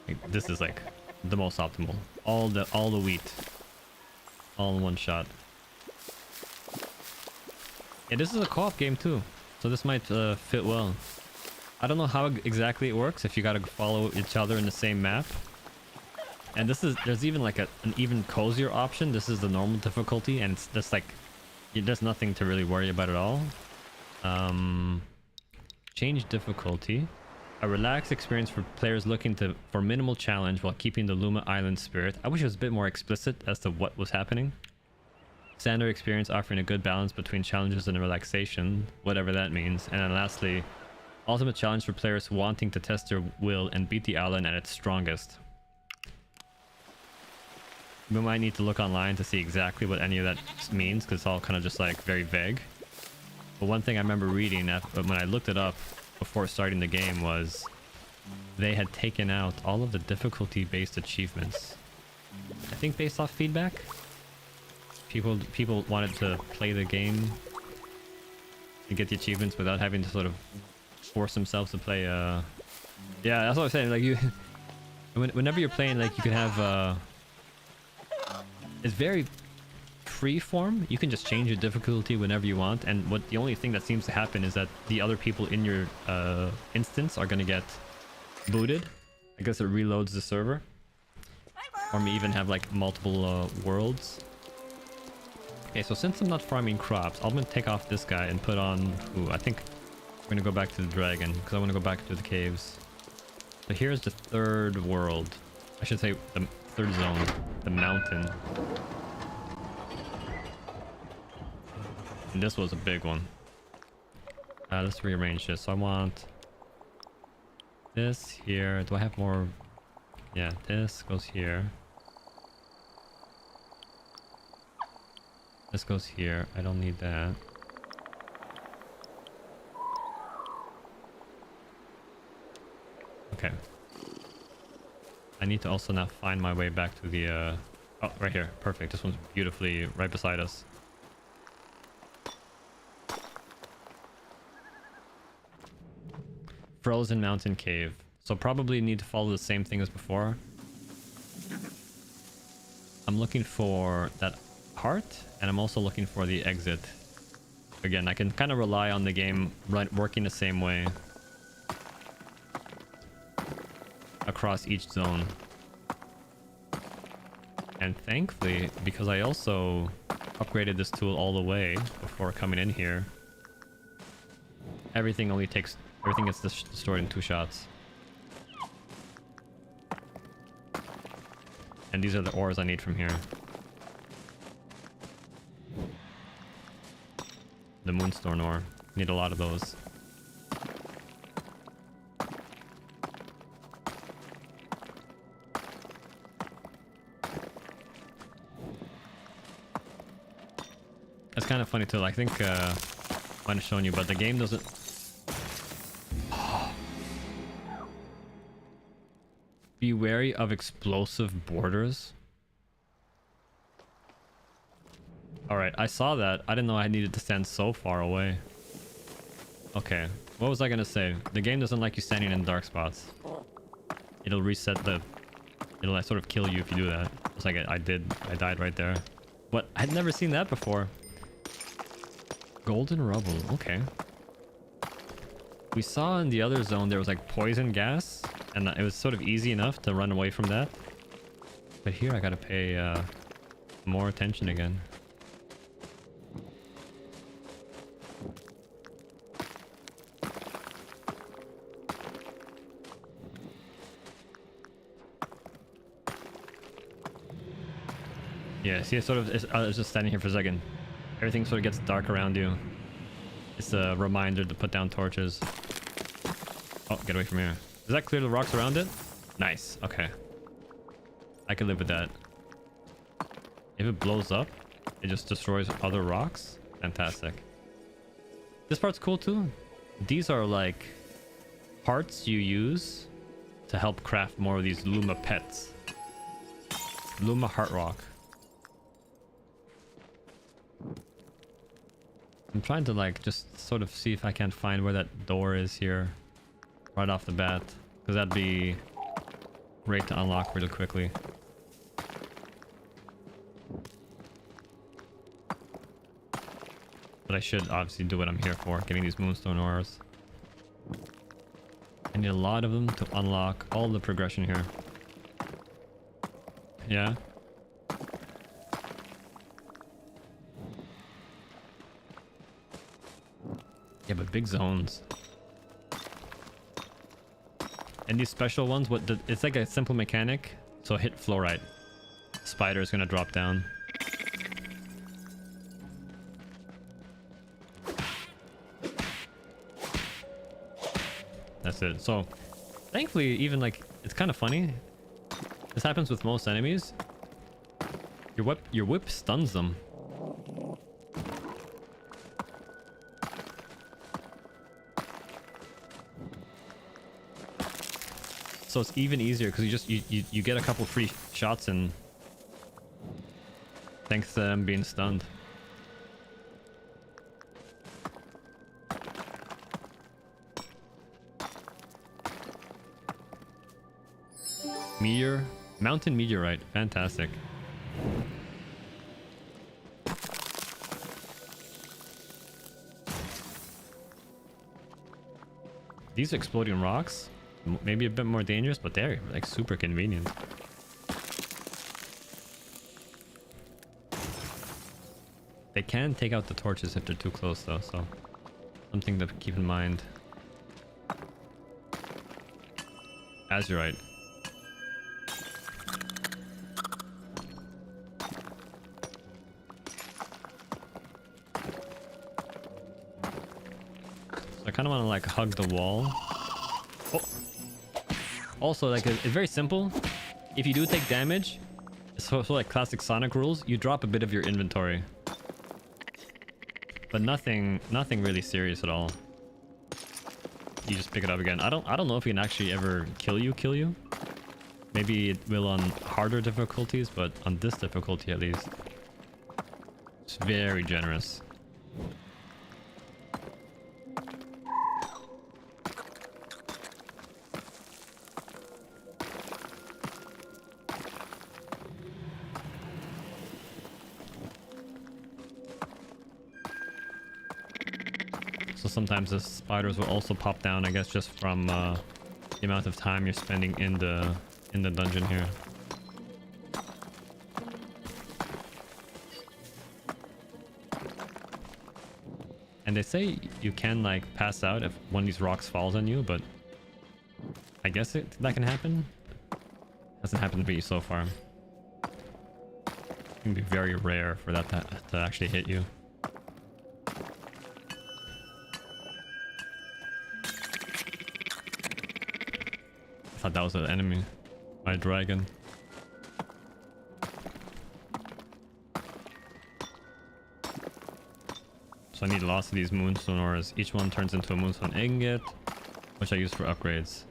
Like, this is like the most optimal. All the wheat all in 1 shot. Yeah, this is a co-op game too, so this might fit well. I don't know how exactly it works, if you gotta follow each other in the same map. And there's even like an even cozier option. This is the normal difficulty, and it's just like there's nothing to really worry about at all. Change difficulty. A relaxed experience for players looking for minimal challenge while keeping the Luma Island spirit. I wish it was a bit more explicit as to what was happening. Standard experience offering a good balance between challenges and relaxation, whatever that means. And then lastly, ultimate challenge for players wanting to test their will and beat the island at its strongest. We might need to look online to see exactly what any of that means, because it's all kind of just like very vague. But one thing I remember reading when I looked it up before starting the game was they had taken out all of the difficulty based achievements. I think based off feedback. People wanted to play the game and get the achievements without having to sort of force themselves to play. Yeah, that's what I was saying. Like you, whenever you're playing, like you can have. It's very free form. You can just change your difficulty whenever you want, and the only thing that seems to happen is that the other people in your instance are gonna get booted. I guess it reloads the server, or may even have like multiple worlds. Okay, so since I'm not farming crops, I'm gonna take off this guy and put on... Ooh, I think we're gonna go back to the dragon, because I want to go back to the caves. So here's the third world. I should say the third zone, the mountain. And this was a big one. Let's rearrange this. So I want this here. Do I have more? Yeah, this goes here. This goes here. I don't need that. Okay. I need to also now find my way back to the... Oh, right here. Perfect. This one's beautifully right beside us. Frozen Mountain Cave. So probably need to follow the same thing as before. I'm looking for that heart, and I'm also looking for the exit. Again, I can kind of rely on the game working the same way across each zone. And thankfully, because I also upgraded this tool all the way before coming in here, everything gets destroyed in 2 shots. And these are the ores I need from here. The moonstone ore. Need a lot of those. It's kind of funny too. I think I might have shown you, but the game doesn't... Be wary of explosive borders. Alright, I saw that. I didn't know I needed to stand so far away. Okay, what was I gonna say? The game doesn't like you standing in dark spots. It'll reset the... It'll like, sort of kill you if you do that. It's like I died right there. But I'd never seen that before. Golden rubble, okay. We saw in the other zone there was like poison gas, and it was sort of easy enough to run away from that. But here I gotta pay more attention again. Yeah, see, I was just standing here for a second. Everything sort of gets dark around you. It's a reminder to put down torches. Oh, get away from here. Does that clear the rocks around it? Nice. Okay. I can live with that. If it blows up, it just destroys other rocks. Fantastic. This part's cool too. These are like parts you use to help craft more of these Luma pets. Luma heart rock. I'm trying to like just sort of see if I can find where that door is here right off the bat, because that'd be great to unlock really quickly. But I should obviously do what I'm here for, getting these moonstone ores. I need a lot of them to unlock all the progression here. Yeah. Yeah, but big zones. And these special ones, it's like a simple mechanic. So hit fluorite. Spider is gonna drop down. That's it. So thankfully, even like, it's kind of funny. This happens with most enemies. Your whip stuns them. So it's even easier because you get a couple free shots in, thanks to them being stunned. Mountain meteorite, fantastic. These exploding rocks, maybe a bit more dangerous, but they're like super convenient. They can take out the torches if they're too close though, so something to keep in mind. Azurite. I kind of want to like hug the wall. Oh. Also, like it's very simple. If you do take damage, so like classic Sonic rules, you drop a bit of your inventory, but nothing really serious at all. You just pick it up again. I don't know if it can actually ever kill you. Maybe it will on harder difficulties, but on this difficulty at least, it's very generous. So sometimes the spiders will also pop down, I guess, just from the amount of time you're spending in the dungeon here. And they say you can like pass out if one of these rocks falls on you, but I guess that can happen. Hasn't happened to me so far. It can be very rare for that to actually hit you. I thought that was an enemy. My dragon. So I need lots of these moonstone ores. Each one turns into a moonstone ingot, which I use for upgrades.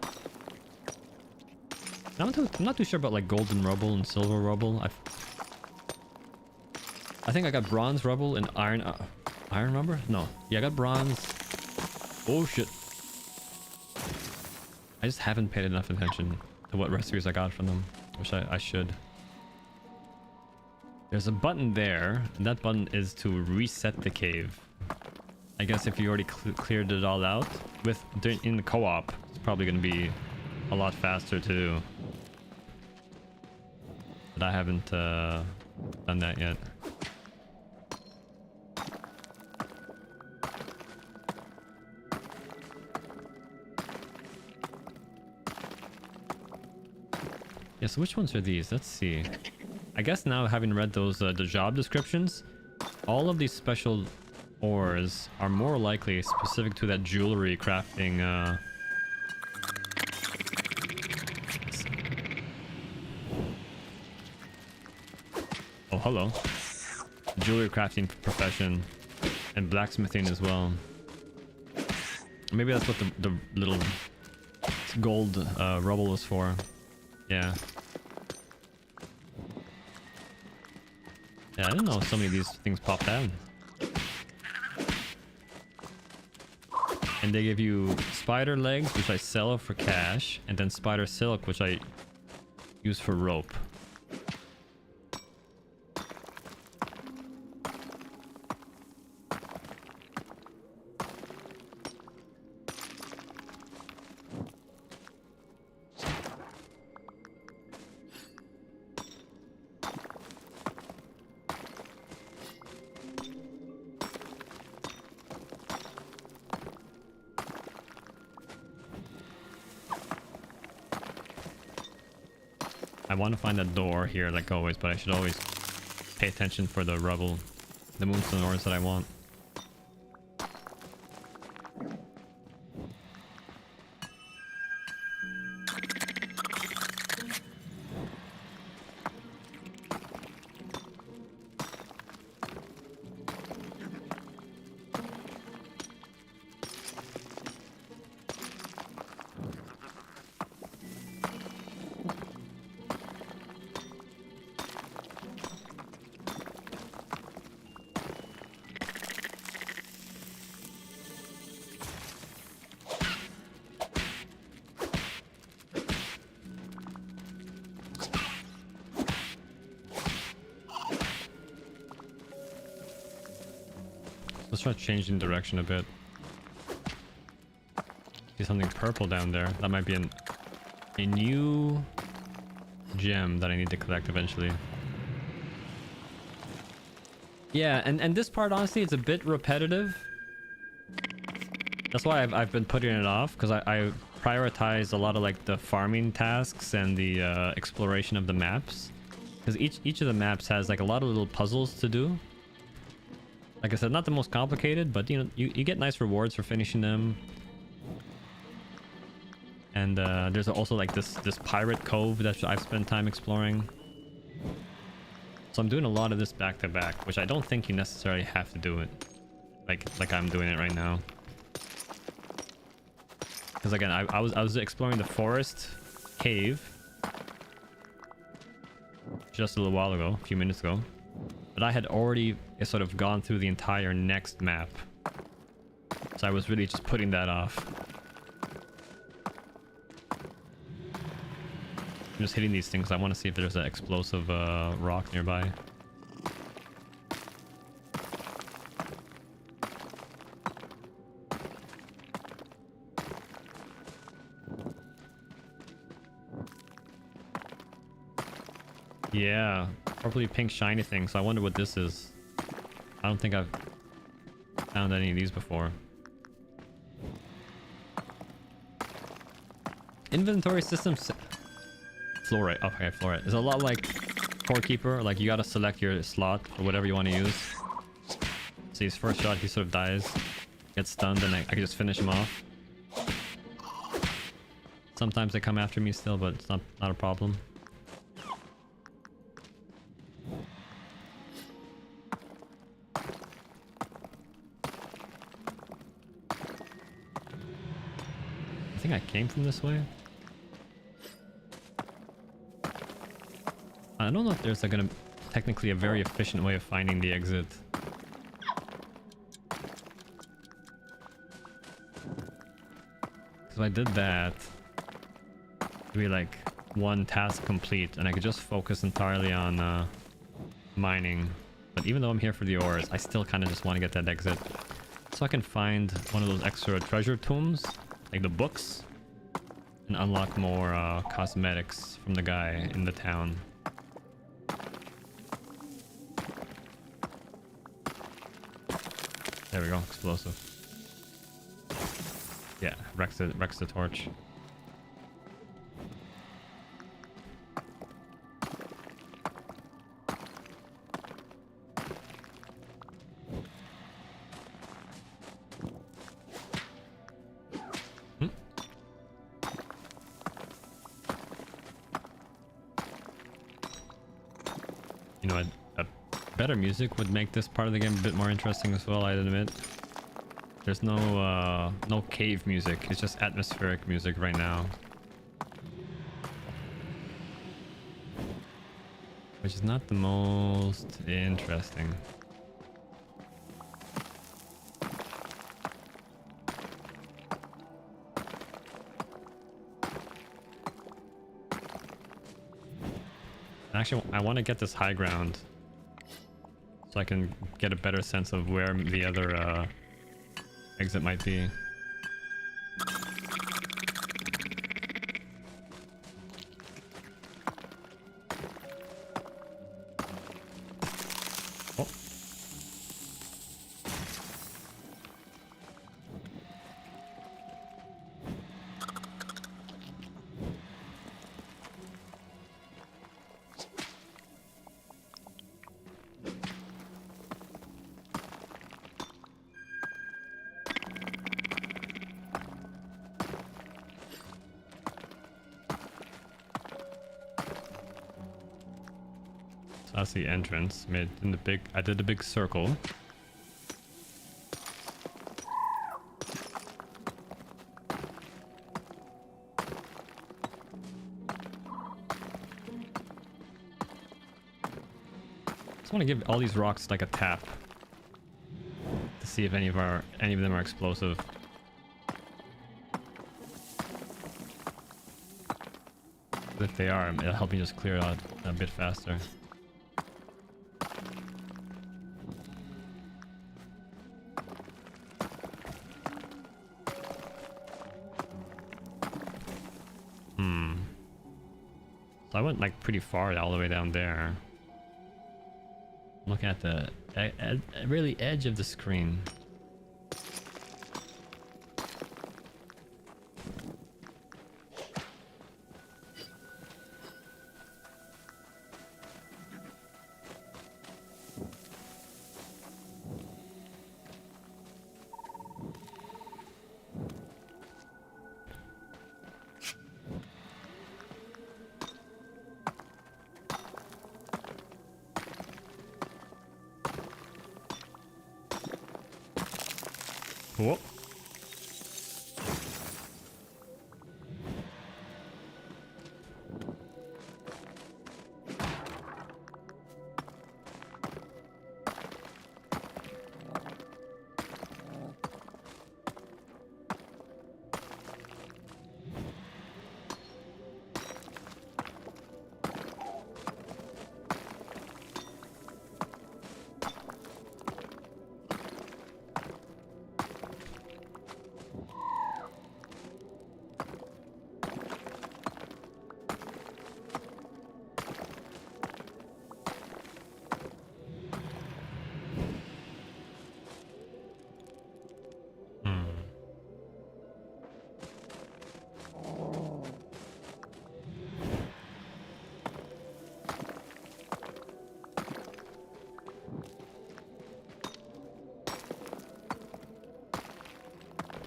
I'm not too sure about like golden rubble and silver rubble. I think I got bronze rubble and iron rubber? No. Yeah, I got bronze. Oh shit. I just haven't paid enough attention to what recipes I got from them, which I should. There's a button there, and that button is to reset the cave. I guess if you already cleared it all out in the co-op, it's probably going to be a lot faster too. But I haven't done that yet. Yeah, so which ones are these? Let's see. I guess now, having read those the job descriptions, all of these special ores are more likely specific to that jewelry crafting oh, hello. Jewelry crafting profession and blacksmithing as well. Maybe that's what the little gold rubble was for. Yeah. Yeah, I didn't know so many of these things pop down. And they give you spider legs, which I sell for cash, and then spider silk, which I use for rope. I want to find a door here like always, but I should always pay attention for the rubble, the moonstone ores that I want. Let's try changing direction a bit. See something purple down there. That might be a new gem that I need to collect eventually. Yeah, and this part honestly it's a bit repetitive. That's why I've been putting it off, because I prioritize a lot of like the farming tasks and the exploration of the maps. Because each of the maps has like a lot of little puzzles to do. Like I said, not the most complicated, but you know, you get nice rewards for finishing them. And there's also like this pirate cove that I've spent time exploring. So I'm doing a lot of this back to back, which I don't think you necessarily have to do it like I'm doing it right now. Because again, I was exploring the forest cave just a little while ago, a few minutes ago. But I had already sort of gone through the entire next map. So I was really just putting that off. I'm just hitting these things. I want to see if there's an explosive rock nearby. Yeah, purpley pink shiny thing. So I wonder what this is. I don't think I've found any of these before. Inventory system fluorite. Okay, fluorite. It's a lot like Core Keeper. Like you gotta select your slot or whatever you want to use. See his first shot, he sort of dies, gets stunned, and I can just finish him off. Sometimes they come after me still, but it's not a problem. I think I came from this way. I don't know if there's like technically a very efficient way of finding the exit. Because if I did that, it'd be like one task complete and I could just focus entirely on mining. But even though I'm here for the ores, I still kind of just want to get that exit. So I can find one of those extra treasure tombs, like the books, and unlock more cosmetics from the guy in the town. There we go, explosive. Yeah, wrecks the torch. You know, a better music would make this part of the game a bit more interesting as well, I'd admit. There's no cave music, it's just atmospheric music right now. Which is not the most interesting. Actually, I want to get this high ground so I can get a better sense of where the other exit might be. Oh. So that's the entrance. Made in the big. I did the big circle. Just want to give all these rocks like a tap to see if any of them are explosive. If they are, it'll help me just clear it out a bit faster. So I went like pretty far all the way down there. I'm looking at the really edge of the screen. Whoa.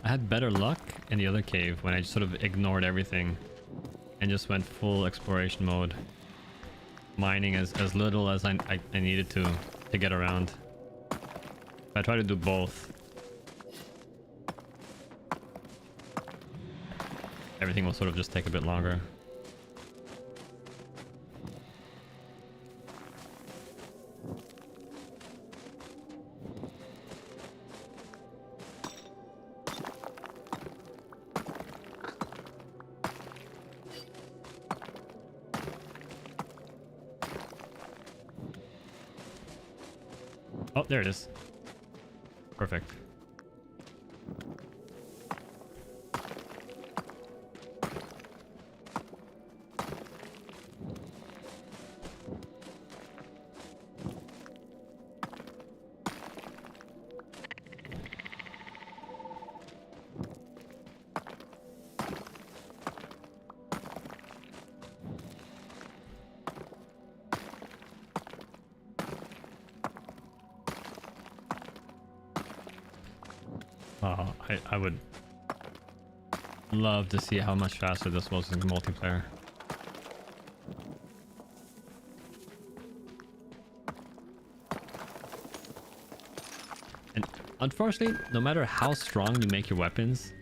I had better luck in the other cave when I just sort of ignored everything and just went full exploration mode, mining as little as I needed to get around. I try to do both. Everything will sort of just take a bit longer. Oh, there it is. Perfect. I would love to see how much faster this was in multiplayer. And unfortunately, no matter how strong you make your weapons,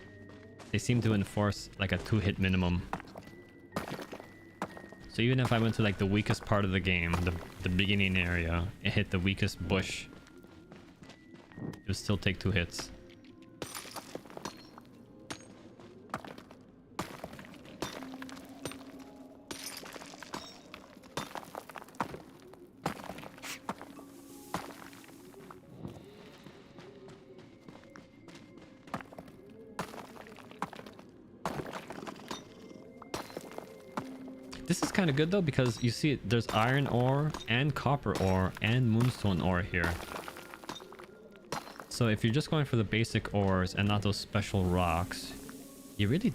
they seem to enforce like a 2-hit minimum. So even if I went to like the weakest part of the game, the beginning area, and hit the weakest bush, it would still take 2 hits. This is kind of good though, because you see there's iron ore and copper ore and moonstone ore here. So if you're just going for the basic ores and not those special rocks, you really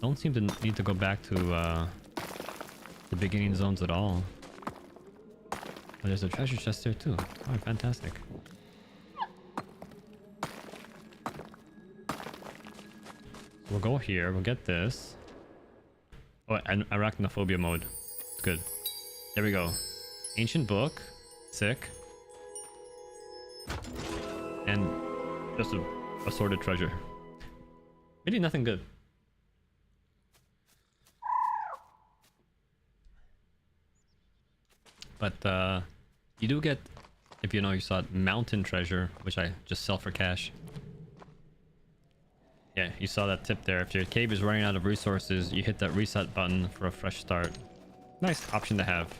don't seem to need to go back to the beginning zones at all. Oh, there's a treasure chest there too. Oh, fantastic. So we'll go here, we'll get this. Oh, and arachnophobia mode. It's good. There we go. Ancient book. Sick. And just a assorted treasure. Really nothing good. But you do get, if you know, you saw it, mountain treasure, which I just sell for cash. Yeah, you saw that tip there. If your cave is running out of resources, you hit that reset button for a fresh start. Nice option to have.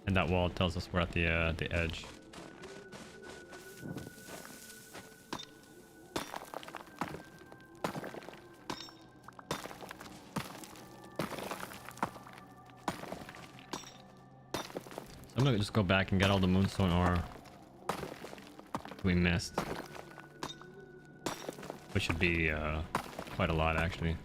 And that wall tells us we're at the edge. So I'm gonna just go back and get all the moonstone ore we missed, which should be quite a lot actually.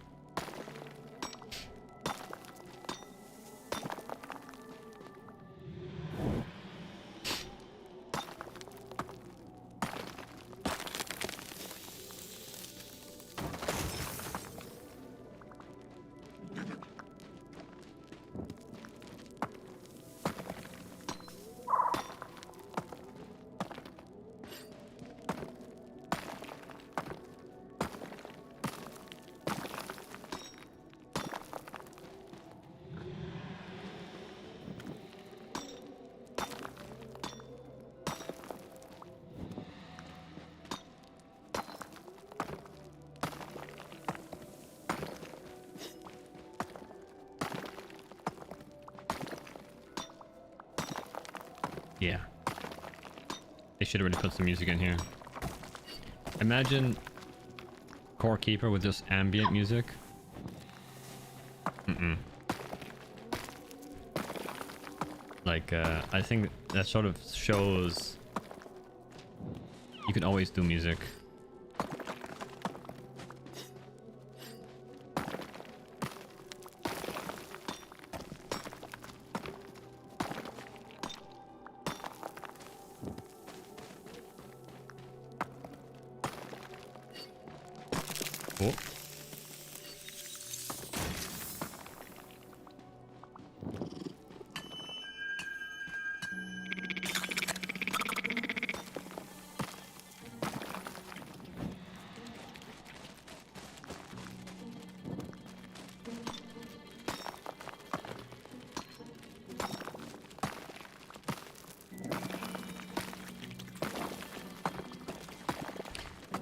Yeah. They should have really put some music in here. Imagine Core Keeper with just ambient music. Like, I think that sort of shows you can always do music. Oh.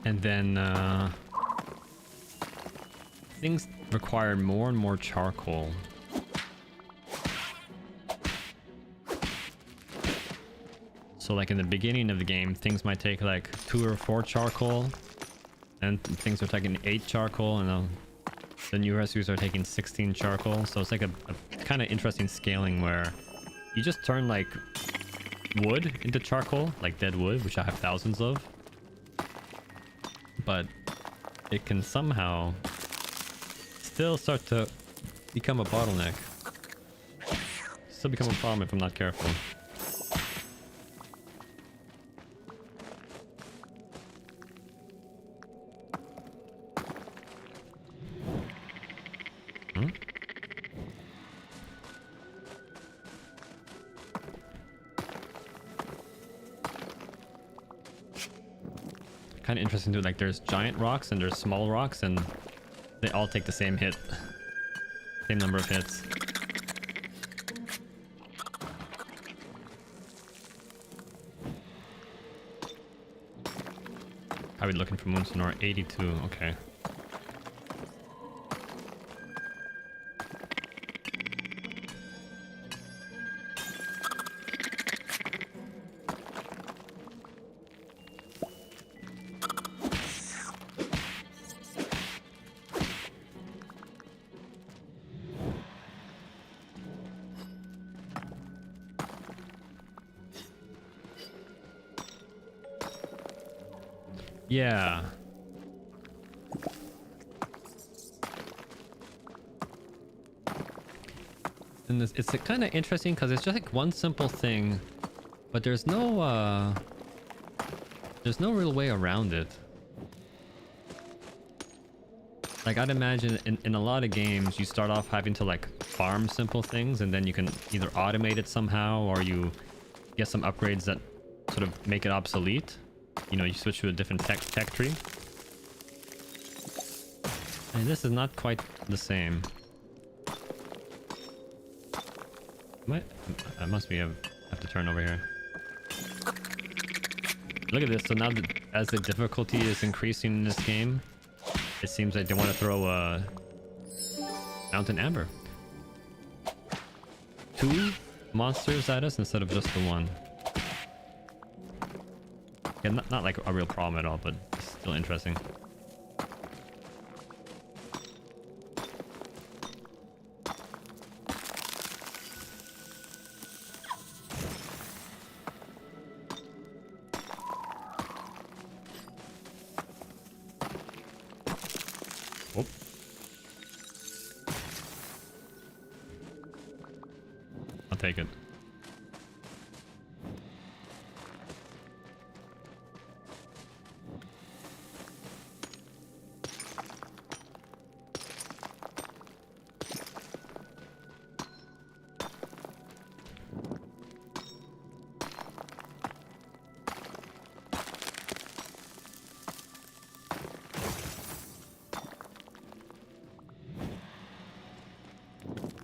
And then things require more and more charcoal. So like in the beginning of the game, things might take like 2 or 4 charcoal, and things are taking 8 charcoal, and the new rescues are taking 16 charcoal. So it's like a kind of interesting scaling where you just turn like wood into charcoal, like dead wood, which I have thousands of. But it can somehow still start to become a bottleneck. Still become a problem if I'm not careful. Kind of interesting too, like there's giant rocks and there's small rocks, and they all take the same hit. Same number of hits. How are we looking for moonstone ore? 82, okay. Yeah. And it's kind of interesting because it's just like one simple thing, but there's no there's no real way around it. Like, I'd imagine in a lot of games, you start off having to like farm simple things, and then you can either automate it somehow, or you get some upgrades that sort of make it obsolete. You know, you switch to a different tech tree. And this is not quite the same. I must be have to turn over here. Look at this. So now that as the difficulty is increasing in this game, it seems like they want to throw a mountain amber. 2 monsters at us instead of just the 1. Yeah, not like a real problem at all, but still interesting. Oh. I'll take it.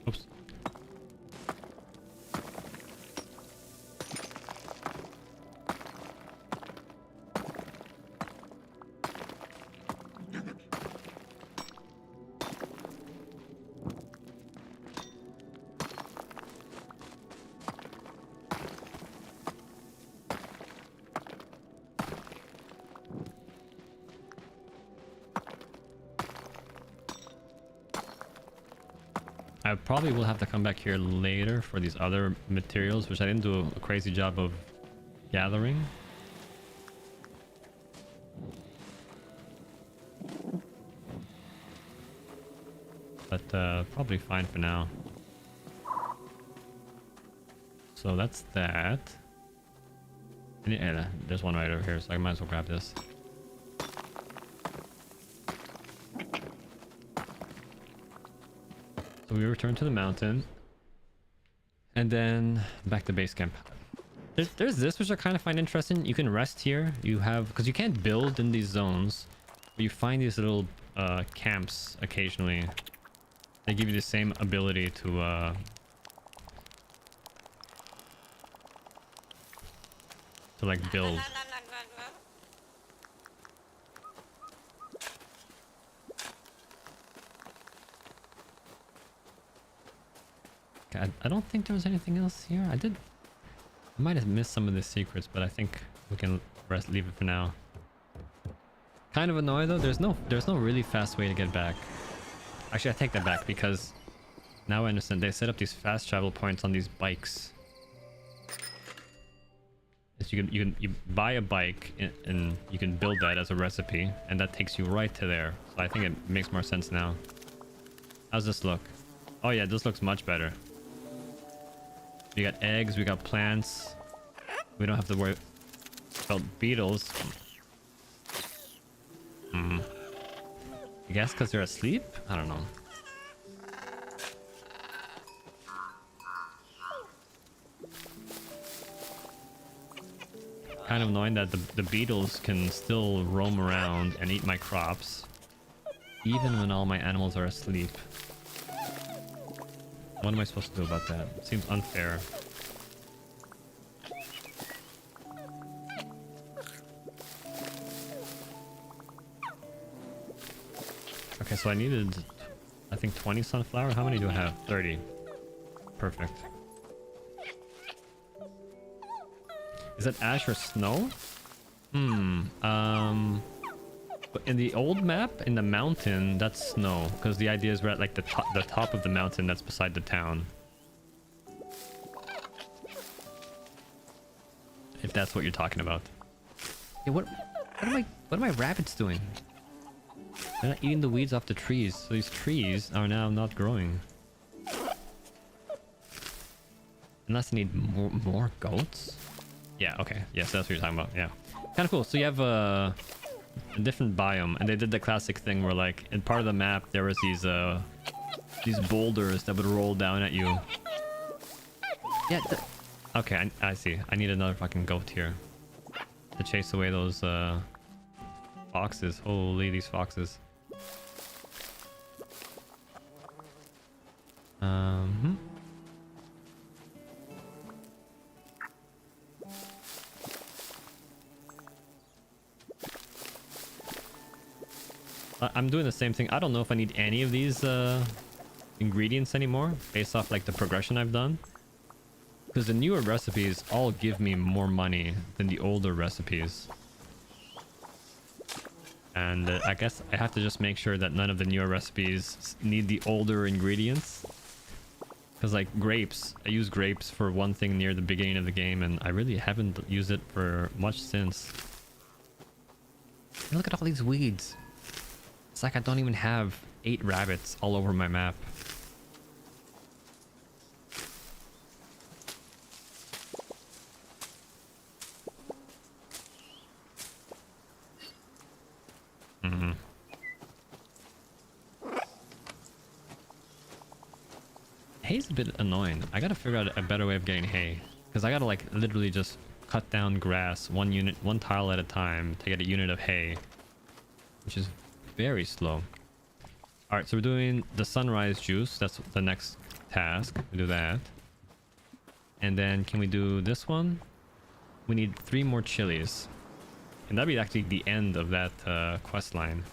Oops. I probably will have to come back here later for these other materials, which I didn't do a crazy job of gathering. But probably fine for now. So that's that. And yeah, there's one right over here, so I might as well grab this. So we return to the mountain, and then back to base camp. There's this, which I kind of find interesting. You can rest here. You have, because you can't build in these zones, but you find these little camps occasionally. They give you the same ability to like build. I don't think there was anything else here. I might have missed some of the secrets, but I think we can leave it for now. Kind of annoyed though. There's no really fast way to get back. Actually, I take that back, because now I understand they set up these fast travel points on these bikes. So you buy a bike and you can build that as a recipe, and that takes you right to there. So I think it makes more sense now. How's this look? Oh yeah, this looks much better. We got eggs, we got plants. We don't have to worry about beetles. I guess because they're asleep? I don't know. Kind of annoying that the beetles can still roam around and eat my crops, even when all my animals are asleep. What am I supposed to do about that? It seems unfair. Okay, so I needed, I think 20 sunflower. How many do I have? 30. Perfect. Is that ash or snow? But in the old map, in the mountain, that's snow, because the idea is we're at like the top of the mountain that's beside the town. If that's what you're talking about. Yeah, what are my rabbits doing? They're not eating the weeds off the trees, so these trees are now not growing. Unless I need more goats? Yeah, okay. Yes, that's what you're talking about. Yeah. Kind of cool. So you have a different biome, and they did the classic thing where like in part of the map there was these boulders that would roll down at you. Yeah. Okay, I see. I need another fucking goat here to chase away those foxes. Holy, these foxes. I'm doing the same thing. I don't know if I need any of these ingredients anymore based off like the progression I've done, because the newer recipes all give me more money than the older recipes, and I guess I have to just make sure that none of the newer recipes need the older ingredients, because like grapes, I use grapes for one thing near the beginning of the game and I really haven't used it for much since. And look at all these weeds. It's like I don't even have 8 rabbits all over my map. Hay's a bit annoying. I gotta figure out a better way of getting hay, because I gotta like literally just cut down grass one tile at a time to get a unit of hay, which is very slow. All right, so we're doing the sunrise juice. That's the next task. We do that, and then can we do this one? We need 3 more chilies, and that'd be actually the end of that quest line.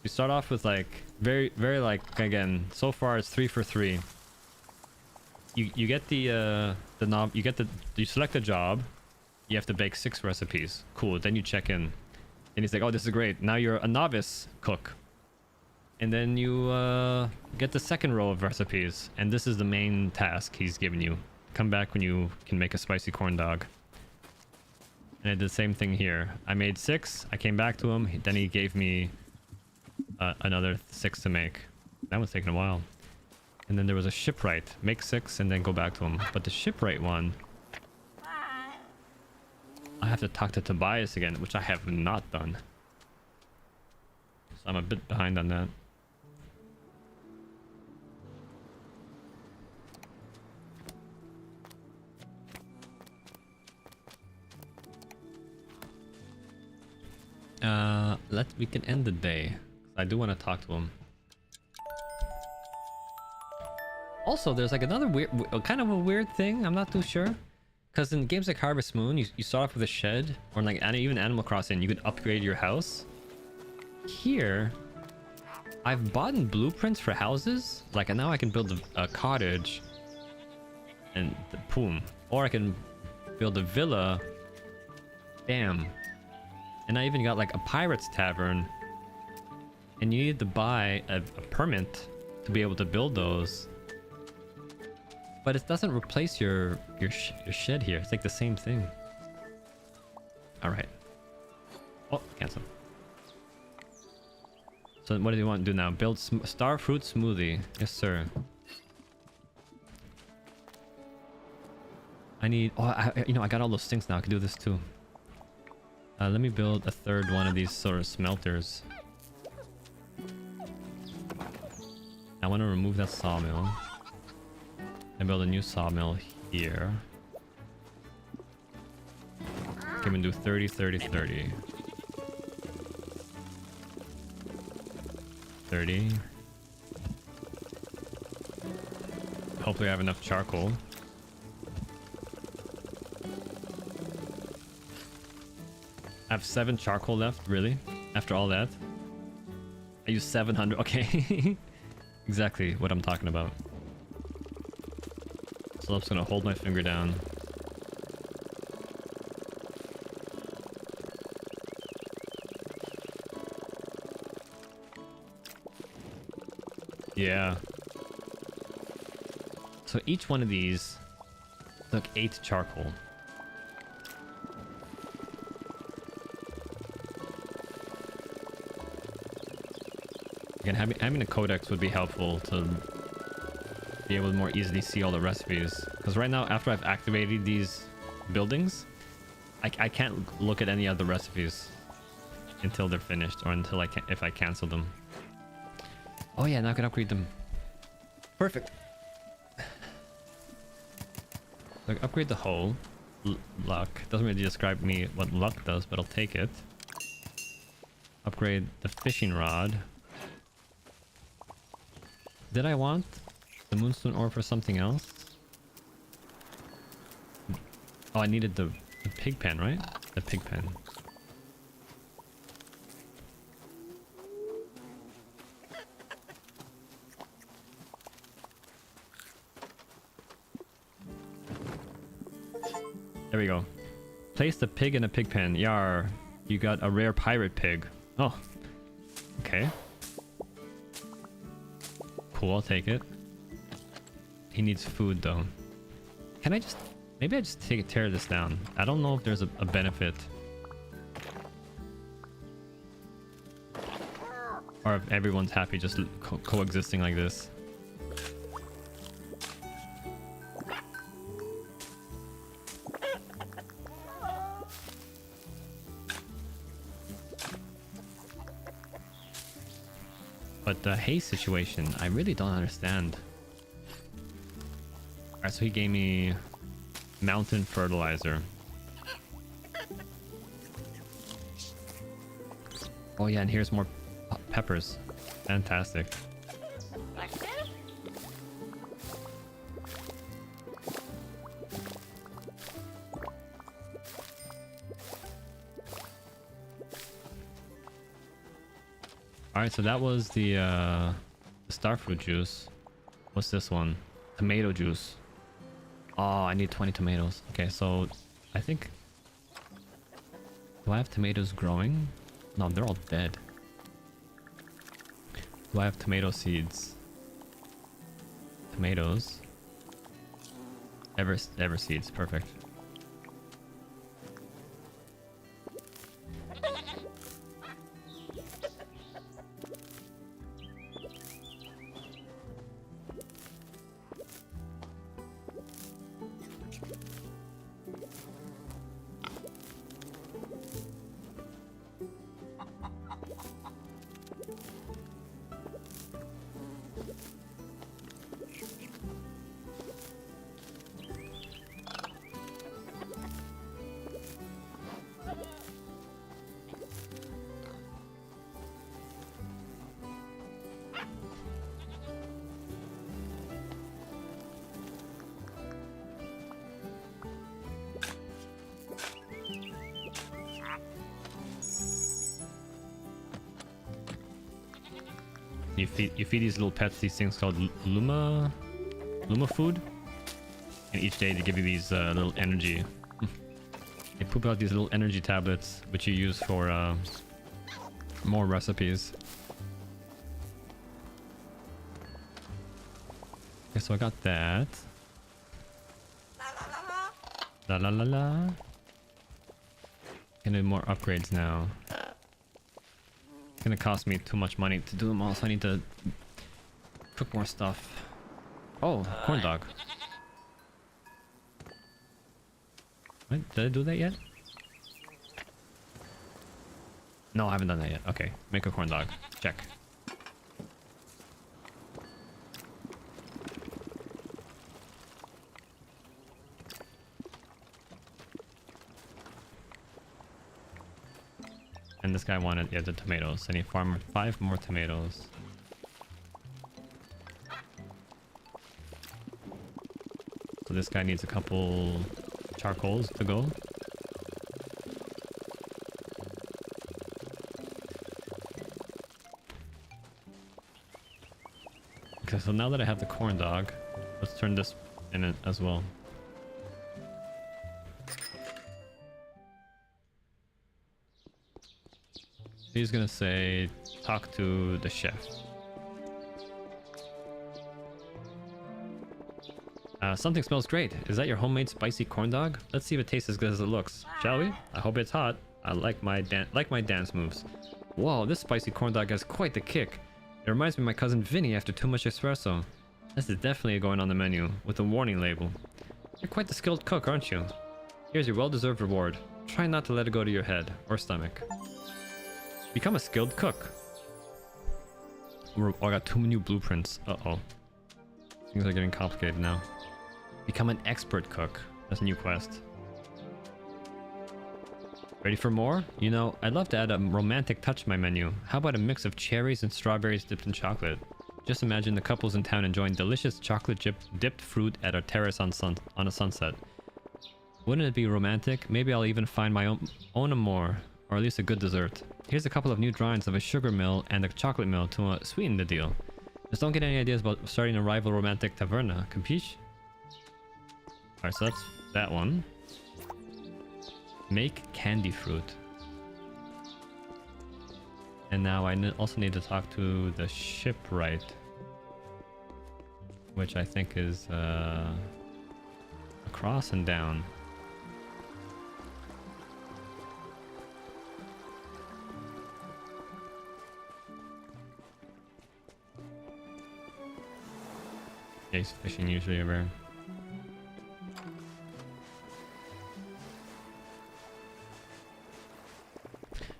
We start off with like very like, again, so far it's 3 for 3. You get the knob, you select a job, you have to bake 6 recipes. Cool. Then you check in and he's like, oh, this is great, now you're a novice cook. And then you get the second row of recipes, and this is the main task he's given you. Come back when you can make a spicy corn dog. And I did the same thing here. I made 6, I came back to him, then he gave me another 6 to make. That was taking a while. And then there was a shipwright. Make 6 and then go back to him. But the shipwright one, I have to talk to Tobias again, which I have not done. So I'm a bit behind on that. We can end the day. I do want to talk to him. Also, there's like another weird, kind of a weird thing. I'm not too sure. Because in games like Harvest Moon, you start off with a shed, or like even Animal Crossing, you can upgrade your house. Here, I've bought blueprints for houses. Like, and now I can build a cottage, and boom. Or I can build a villa. Bam. And I even got like a pirate's tavern. And you need to buy a permit to be able to build those. But it doesn't replace your shed here. It's like the same thing. All right. Oh, cancel. So what do you want to do now? Build star fruit smoothie. Yes, sir. I need... Oh, I got all those things now. I can do this too. Let me build a third one of these sort of smelters. I want to remove that sawmill and build a new sawmill here. Can we do 30, 30, 30? 30. Hopefully I have enough charcoal. I have 7 charcoal left, really? After all that? I used 700, okay. Exactly what I'm talking about. So I'm just gonna hold my finger down. Yeah. So each one of these took 8 charcoal. Again, having a codex would be helpful to be able to more easily see all the recipes. Because right now, after I've activated these buildings, I can't look at any other recipes until they're finished, or until if I cancel them. Oh yeah, now I can upgrade them. Perfect. Like, upgrade the hoe. Luck. Doesn't really describe me what luck does, but I'll take it. Upgrade the fishing rod. Did I want the moonstone ore for something else? Oh, I needed the pig pen, right? The pig pen. There we go. Place the pig in a pig pen. Yar, you got a rare pirate pig. Oh, okay. Cool, I'll take it. He needs food though. Can I just... Maybe I just tear this down. I don't know if there's a benefit. Or if everyone's happy just coexisting like this. But the hay situation, I really don't understand. Alright, so he gave me mountain fertilizer. Oh yeah, and here's more peppers. Fantastic. Alright, so that was the starfruit juice. What's this one? Tomato juice. Oh, I need 20 tomatoes. Okay, so I think... Do I have tomatoes growing? No, they're all dead. Do I have tomato seeds? Tomatoes. Ever seeds, perfect. You feed these little pets these things called Luma food, and each day they give you these little energy. They poop out these little energy tablets, which you use for more recipes. Okay, so I got that. La la la la. Gonna do more upgrades now. It's gonna cost me too much money to do them all, so I need to cook more stuff. Oh, corn dog. What? Did I do that yet? No, I haven't done that yet. Okay, make a corn dog. Check. And this guy wanted, yeah, the tomatoes. I need farm 5 more tomatoes. So this guy needs a couple charcoals to go. Okay, so now that I have the corn dog, let's turn this in it as well. He's gonna say, talk to the chef. Something smells great. Is that your homemade spicy corn dog? Let's see if it tastes as good as it looks. Shall we? I hope it's hot. I like my dance moves. Whoa, this spicy corn dog has quite the kick. It reminds me of my cousin Vinny after too much espresso. This is definitely going on the menu with a warning label. You're quite the skilled cook, aren't you? Here's your well-deserved reward. Try not to let it go to your head or stomach. Become a skilled cook. Oh, I got 2 new blueprints. Uh-oh. Things are getting complicated now. Become an expert cook. That's a new quest. Ready for more? You know, I'd love to add a romantic touch to my menu. How about a mix of cherries and strawberries dipped in chocolate? Just imagine the couples in town enjoying delicious chocolate dipped fruit at a terrace on a sunset. Wouldn't it be romantic? Maybe I'll even find my own amour, or at least a good dessert. Here's a couple of new drawings of a sugar mill and a chocolate mill to sweeten the deal. Just don't get any ideas about starting a rival romantic taverna, capiche? Alright, so that's that one. Make candy fruit. And now I also need to talk to the shipwright, which I think is across and down. Yeah, he's fishing usually over.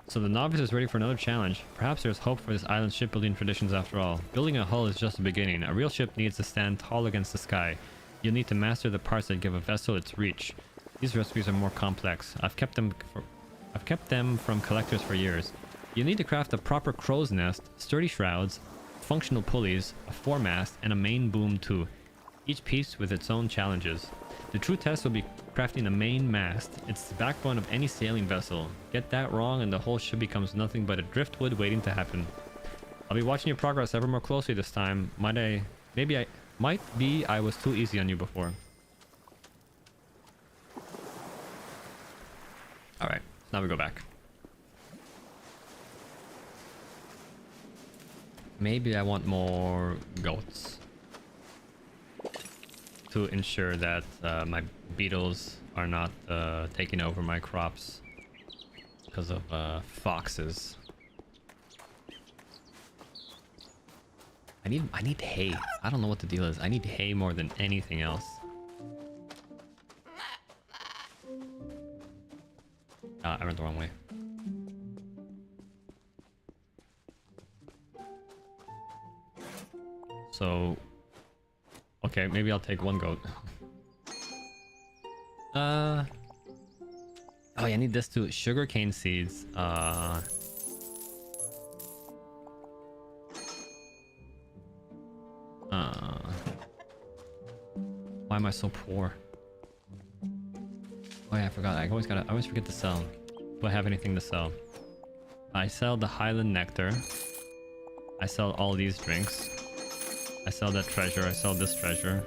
So the novice is ready for another challenge. Perhaps there's hope for this island's shipbuilding traditions after all. Building a hull is just the beginning. A real ship needs to stand tall against the sky. You'll need to master the parts that give a vessel its reach. These recipes are more complex. I've kept them from collectors for years. You'll need to craft a proper crow's nest, sturdy shrouds, functional pulleys, a foremast, and a main boom too. Each piece with its own challenges. The true test will be crafting the main mast. It's the backbone of any sailing vessel. Get that wrong and the whole ship becomes nothing but a driftwood waiting to happen. I'll be watching your progress ever more closely this time. I was too easy on you before. Alright, now we go back. Maybe I want more goats to ensure that my beetles are not taking over my crops because of foxes. I need hay. I don't know what the deal is. I need hay more than anything else. I went the wrong way. So, okay, maybe I'll take one goat. Oh yeah, I need this too. Sugarcane seeds. Why am I so poor? Oh yeah, I forgot. I always forget to sell. Do I have anything to sell? I sell the Highland Nectar. I sell all these drinks. I sell that treasure. I sell this treasure.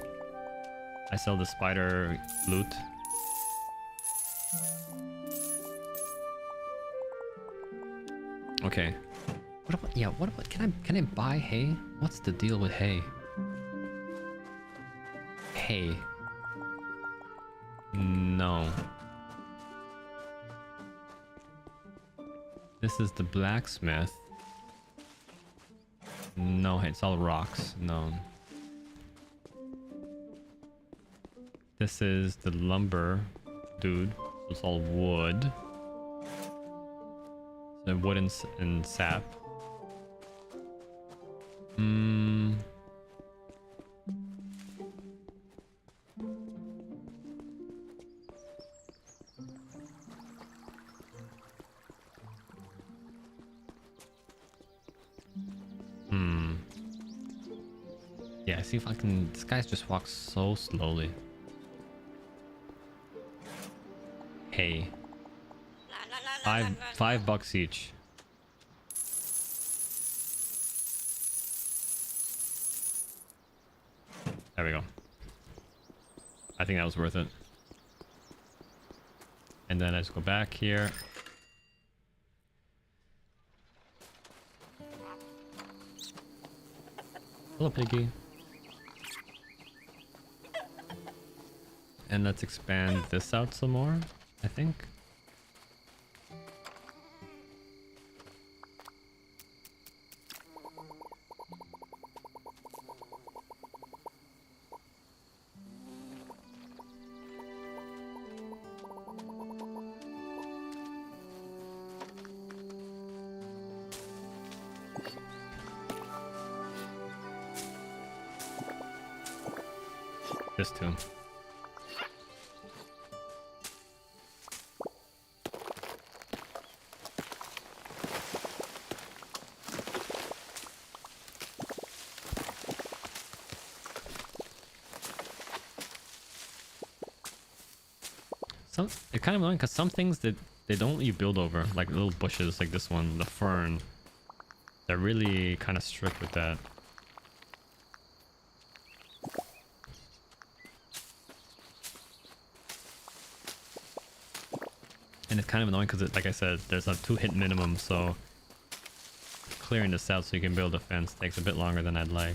I sell the spider loot. Okay. What about can I buy hay? What's the deal with hay? Hay. No. This is the blacksmith. No, it's all rocks. No. This is the lumber dude. It's all wood. The wood and sap. Yeah, see if I can. This guy just walks so slowly. Hey. $5 each. There we go. I think that was worth it. And then I just go back here. Hello, piggy. And let's expand this out some more, I think. This too. It's kind of annoying because some things that they don't let you build over, like little bushes like this one, the fern. They're really kind of strict with that. And it's kind of annoying because, like I said, there's a 2-hit minimum, so clearing this out so you can build a fence takes a bit longer than I'd like.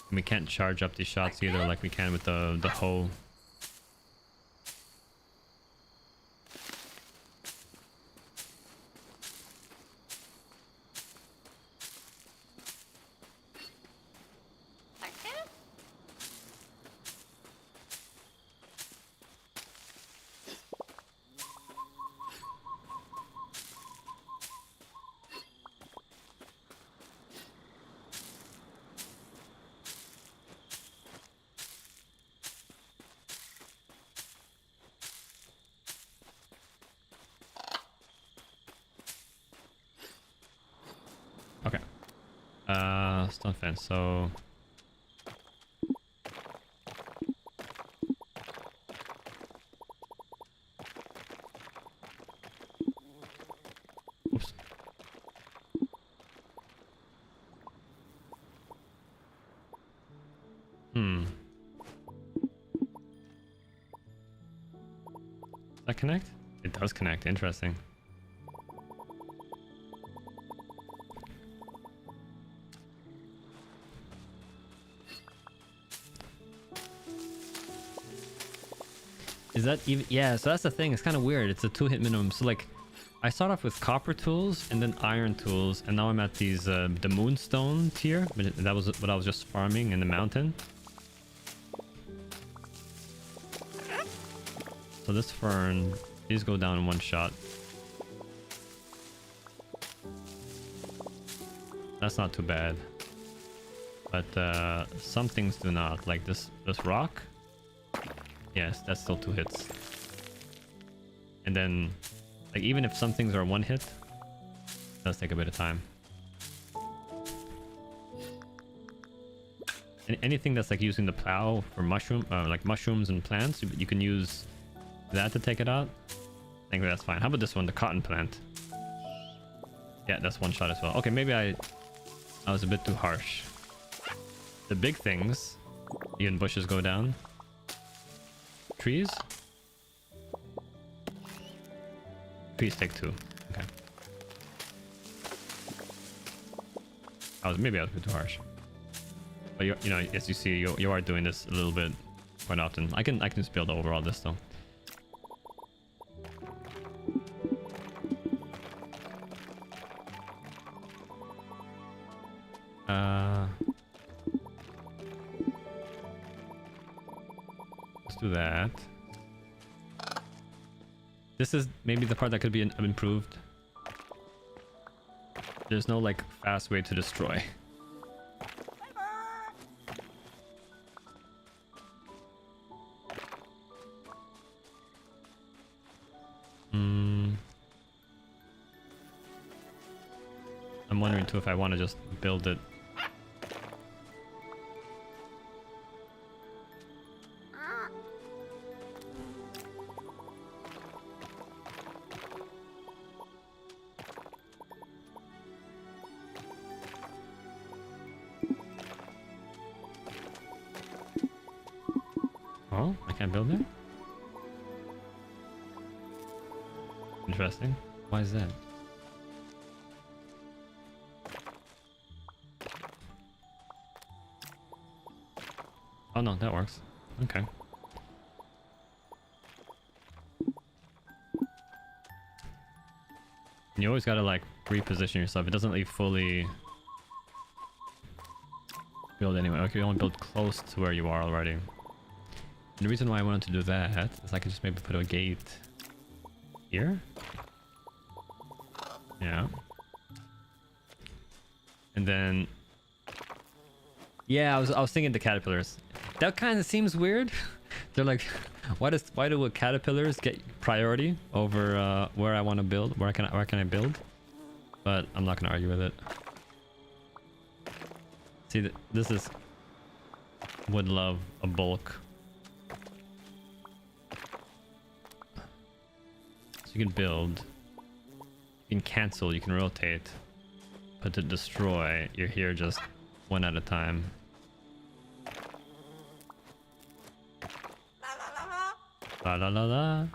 And we can't charge up these shots either like we can with the hoe. Okay. Stone fence, so... Oops. Does that connect? It does connect, interesting. Is that even? Yeah, so that's the thing. It's kind of weird. It's a 2-hit minimum. So like, I start off with copper tools and then iron tools, and now I'm at these the moonstone tier. That was what I was just farming in the mountain. So this fern, these go down in one shot. That's not too bad. But some things do not. Like this rock. Yes, that's still 2 hits. And then, like, even if some things are 1 hit, it does take a bit of time. And anything that's like using the plow for like mushrooms and plants, you can use that to take it out. I think that's fine. How about this one, the cotton plant? Yeah, that's 1 shot as well. Okay, maybe I was a bit too harsh. The big things, even bushes go down. Trees? Trees take 2. Okay. Maybe I was a bit too harsh. But you know, as you see, you are doing this a little bit quite often. I can just build over all this though. Let's do that. This is maybe the part that could be improved. There's no like fast way to destroy. I'm wondering too if I want to just build it. Oh, I can't build there? Interesting. Why is that? Oh no, that works. Okay. And you always gotta like reposition yourself. It doesn't let you fully build anyway. Okay, you only build close to where you are already. And the reason why I wanted to do that is I could just maybe put a gate here. Yeah. And then Yeah, I was thinking the caterpillars. That kind of seems weird. They're like, why do caterpillars get priority over where I want to build? Where can I build? But I'm not gonna argue with it. See, this is would love a bulk. So you can build, you can cancel, you can rotate, but to destroy, you're here just one at a time. La la la la.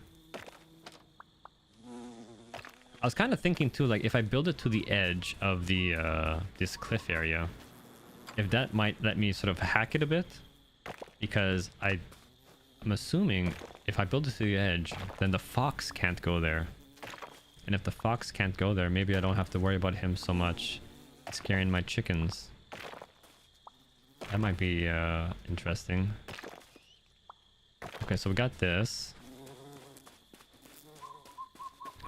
I was kind of thinking too, like if I build it to the edge of the this cliff area, if that might let me sort of hack it a bit, because I'm assuming if I build it to the edge, then the fox can't go there. And if the fox can't go there, maybe I don't have to worry about him so much scaring my chickens. That might be interesting. Okay, so we got this.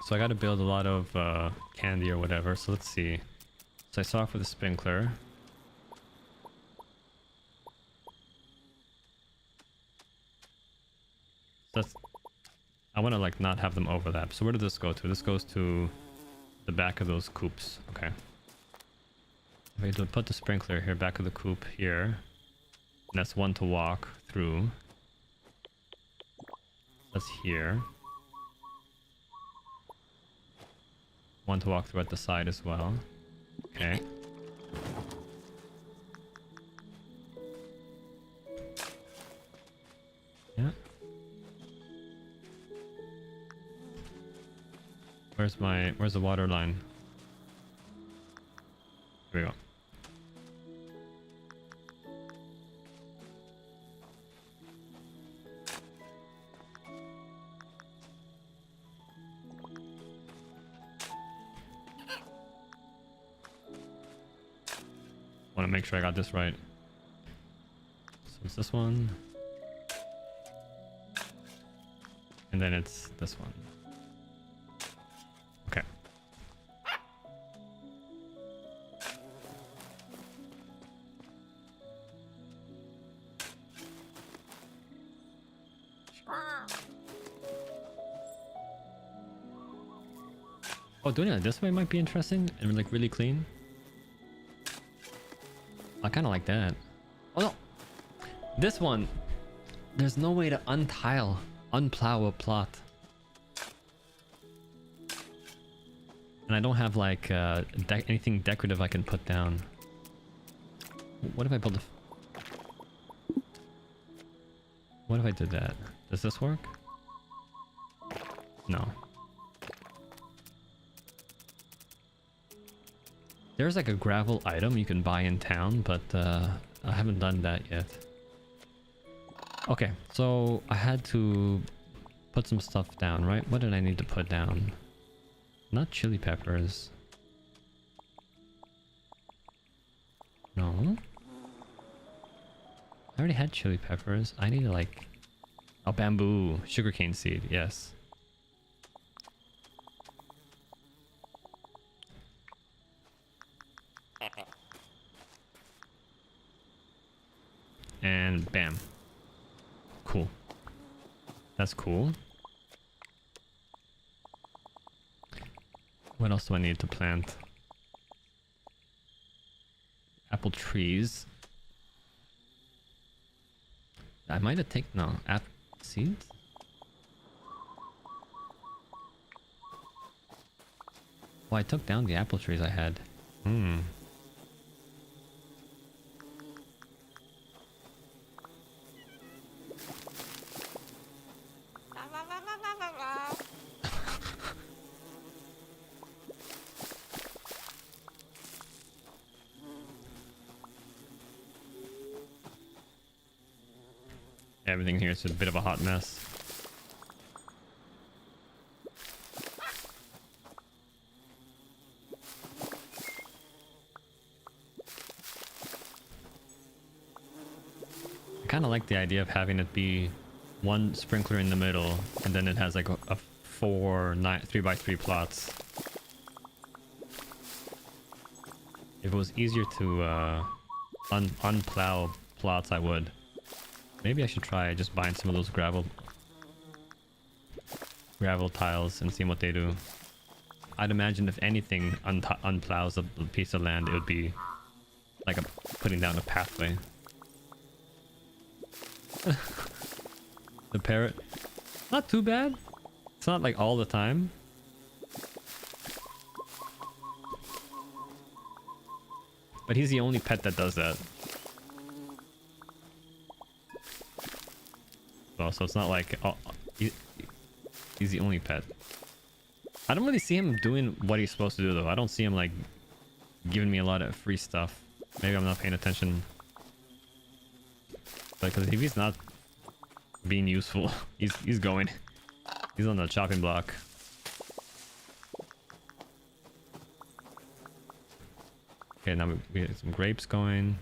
So I got to build a lot of candy or whatever. So let's see. So I saw for the sprinkler. That's, I want to like not have them overlap. So where did this go to? This goes to the back of those coops. Okay. If I put the sprinkler here, back of the coop here. And that's one to walk through. That's here. One to walk through at the side as well. Okay. Yeah. Where's the water line? Here we go. Want to make sure I got this right. So it's this one. And then it's this one. Okay. Oh, doing it this way might be interesting and like really clean. I kind of like that. Oh no! This one, there's no way to unplow a plot. And I don't have like anything decorative I can put down. What if I build a... What if I did that? Does this work? No. There's like a gravel item you can buy in town, but I haven't done that yet. Okay, so I had to put some stuff down, right? What did I need to put down? Not chili peppers. No. I already had chili peppers. I need like... Oh, bamboo. Sugarcane seed, yes. And bam. Cool. That's cool. What else do I need to plant? Apple trees. I might have taken... No. Apple seeds? Well, I took down the apple trees I had. Hmm. Everything here is a bit of a hot mess. I kind of like the idea of having it be one sprinkler in the middle, and then it has like a 3x3 plots. If it was easier to unplow plots, I would. Maybe I should try just buying some of those gravel tiles and seeing what they do. I'd imagine if anything unplows a piece of land, it would be like putting down a pathway. The parrot, not too bad. It's not like all the time. But he's the only pet that does that. Well, so it's not like he's the only pet. I don't really see him doing what he's supposed to do though. I don't see him like giving me a lot of free stuff. Maybe I'm not paying attention. But because if he's not being useful, he's going. He's on the chopping block. Okay, now we get some grapes going.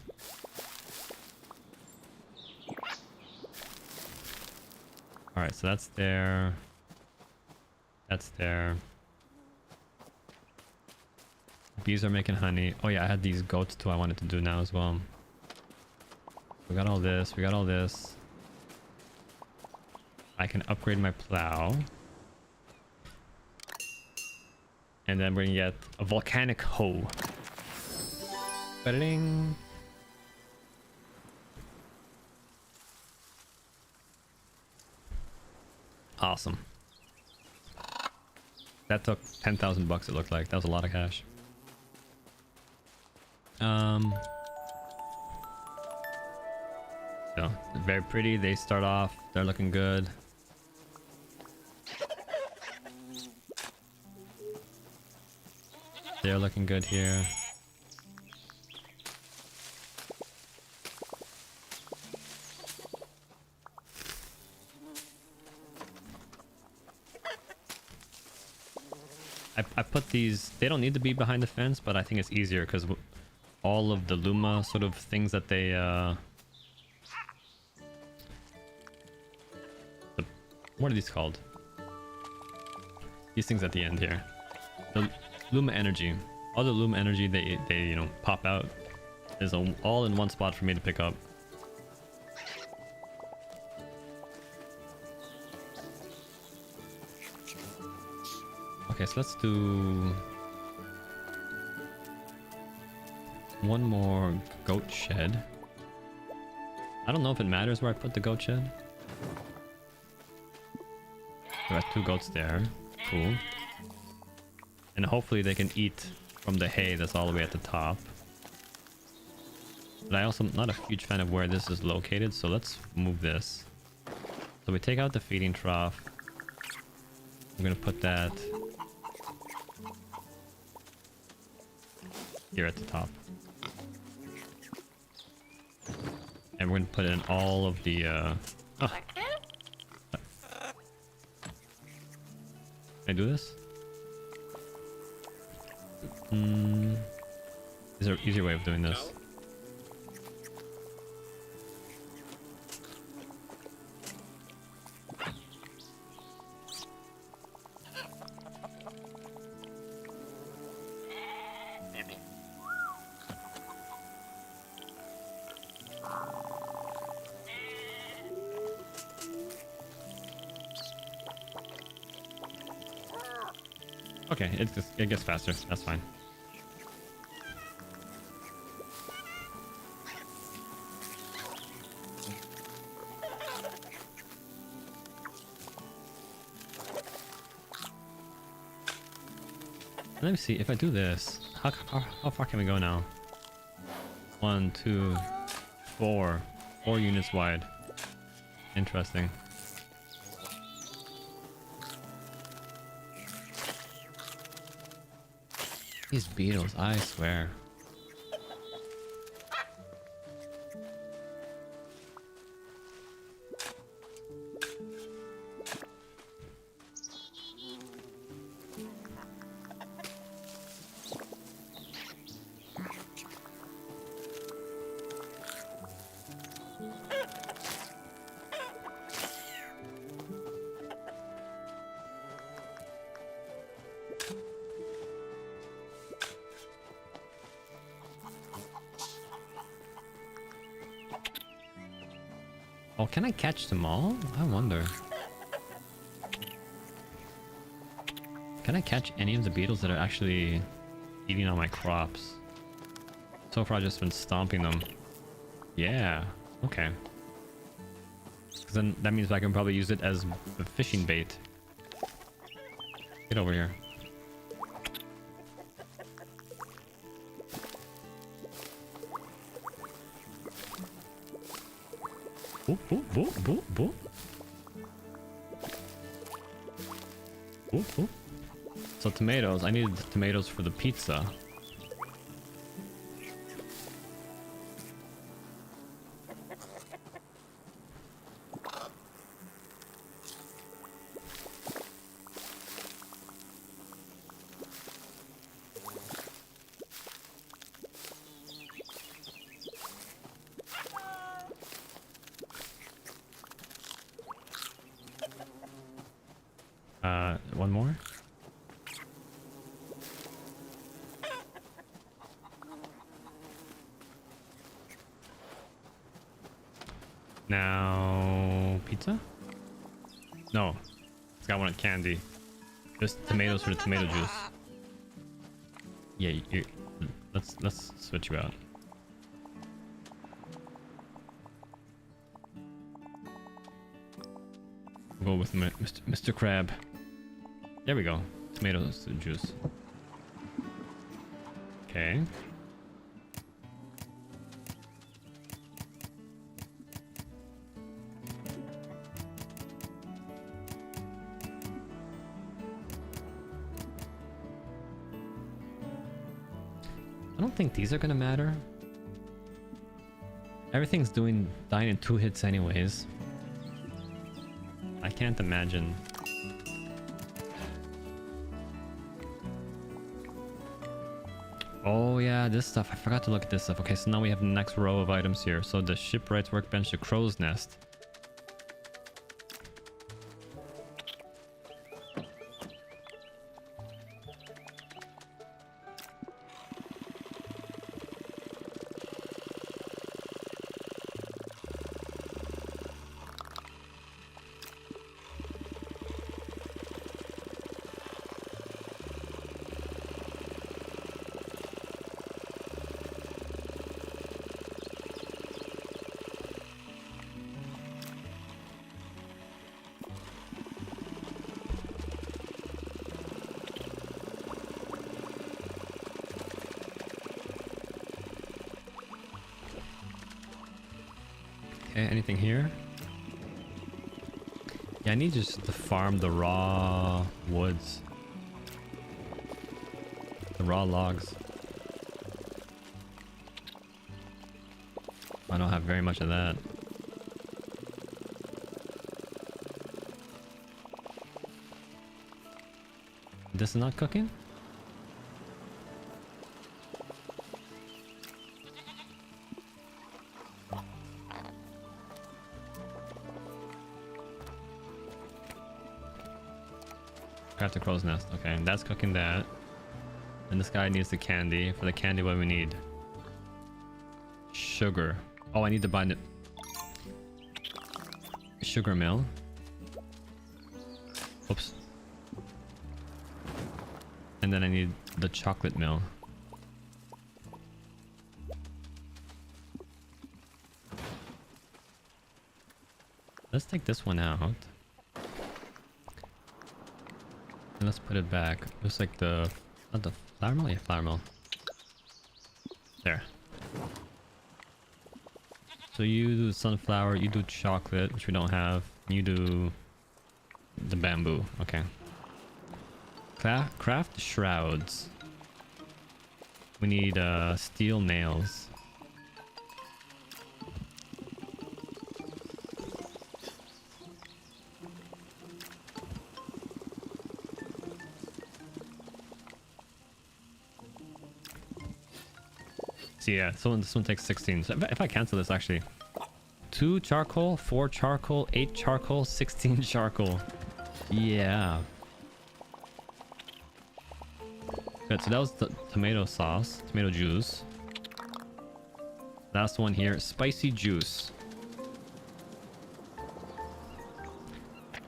Alright, so that's there. That's there. Bees are making honey. Oh yeah, I had these goats too I wanted to do now as well. We got all this, we got all this. I can upgrade my plow. And then we're gonna get a volcanic hoe. Ba-ding. Awesome. That took 10,000 bucks, it looked like. That was a lot of cash. So, very pretty. They start off, they're looking good. They're looking good here. I put these, they don't need to be behind the fence, but I think it's easier because all of the Luma sort of things that they what are these called? These things at the end here. The Luma energy. All the Luma energy they you know pop out is all in one spot for me to pick up. Okay, so let's do one more goat shed. I don't know if it matters where I put the goat shed. We got 2 goats there. Cool. And hopefully they can eat from the hay that's all the way at the top. But I also am not a huge fan of where this is located, so let's move this. So we take out the feeding trough. We're gonna put that here at the top. And we're gonna put in all of the oh. Can I do this? Is there an easier way of doing this? Okay, it gets faster. That's fine. Let me see if I do this. How far can we go now? 1, 2, 4 units wide. Interesting. These beetles, I swear. Oh, can I catch them all? I wonder. Can I catch any of the beetles that are actually eating on my crops? So far I've just been stomping them. Yeah, okay. Because then that means I can probably use it as a fishing bait. Get over here. Boop, boop, boop, boop, boop. Boop, boop. So tomatoes, I needed tomatoes for the pizza. One more? Now, pizza? No, it's got one at candy. Just tomatoes for the tomato juice. Yeah, let's switch you out. Go with Mr. Crab. There we go. Tomatoes juice. Okay. I don't think these are gonna matter. Everything's dying in 2 hits anyways. I can't imagine. Oh yeah, this stuff. I forgot to look at this stuff. Okay, so now we have the next row of items here. So the shipwright's workbench, the crow's nest. Okay, anything here? Yeah, I need just to farm the raw woods. The raw logs. I don't have very much of that. This is not cooking? Craft the crow's nest. Okay, and that's cooking that. And this guy needs the candy. For the candy, what do we need? Sugar. Oh, I need to buy the sugar mill. Oops. And then I need the chocolate mill. Let's take this one out. And let's put it back. Looks like the... not the flour mill? Yeah, flour mill. There. So you do sunflower, you do chocolate, which we don't have. You do the bamboo. Okay. Craft shrouds. We need steel nails. So yeah, this one takes 16. So if I cancel this, actually, 2 charcoal, 4 charcoal, 8 charcoal, 16 charcoal. Yeah. Good. So that was the tomato sauce, tomato juice. Last one here, spicy juice.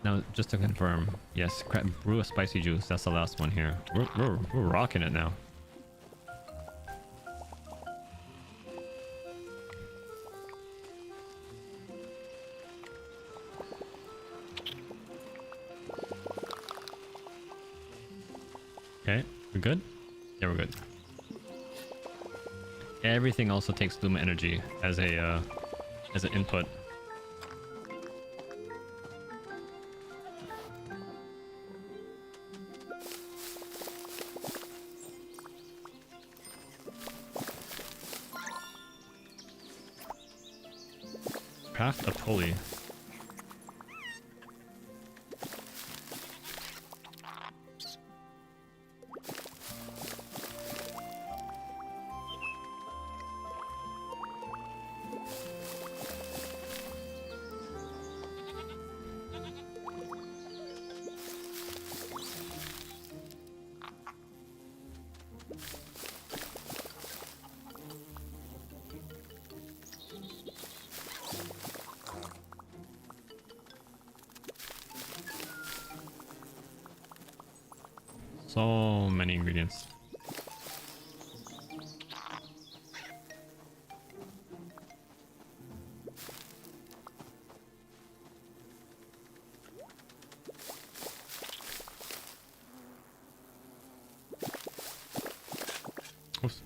Now, just to confirm, yes, brew a spicy juice. That's the last one here. We're rocking it now. Okay, we're good? Yeah, we're good. Everything also takes Luma energy as an input. Craft a pulley. So many ingredients. Oops.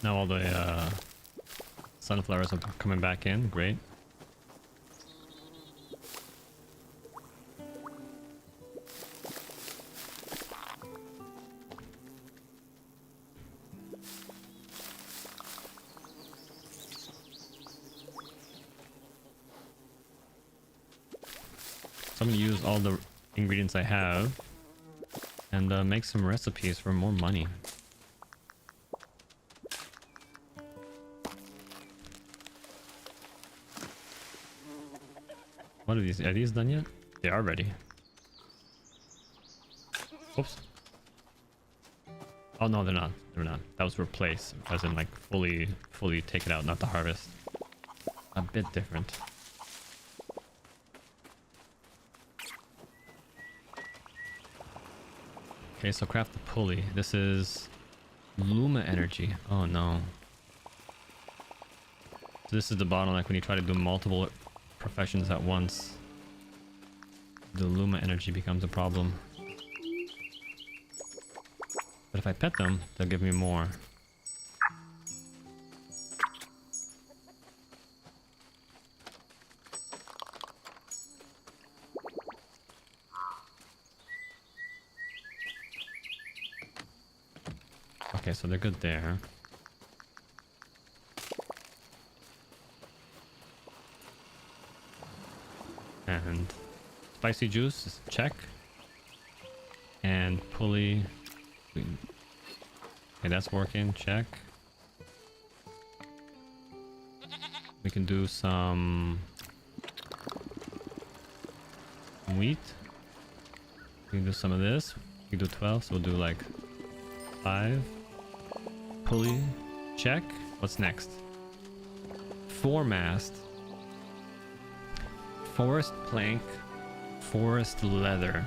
Now all the sunflowers are coming back in. Great. So I'm gonna use all the ingredients I have and make some recipes for more money. What are these? Are these done yet? They are ready. Oops. Oh no, they're not. They're not. That was replace, as in like fully take it out, not the harvest. A bit different. Okay, so craft the pulley. This is Luma energy. Oh no. So this is the bottleneck when you try to do multiple professions at once. The Luma energy becomes a problem. But if I pet them, they'll give me more. Okay, so they're good there. And spicy juice is check. And pulley. Okay, that's working. Check. We can do some wheat. We can do some of this. We can do 12, so we'll do like 5. Pulley. Check. What's next? Foremast. Forest plank. Forest leather.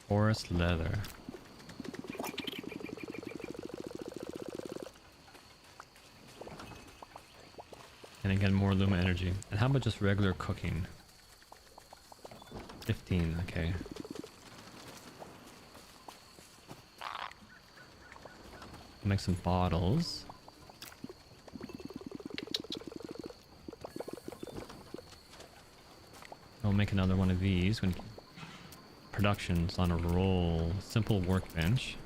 Forest leather. And again, more Luma energy. And how about just regular cooking? 15, okay. Make some bottles. I'll make another one of these when production's on a roll. Simple workbench.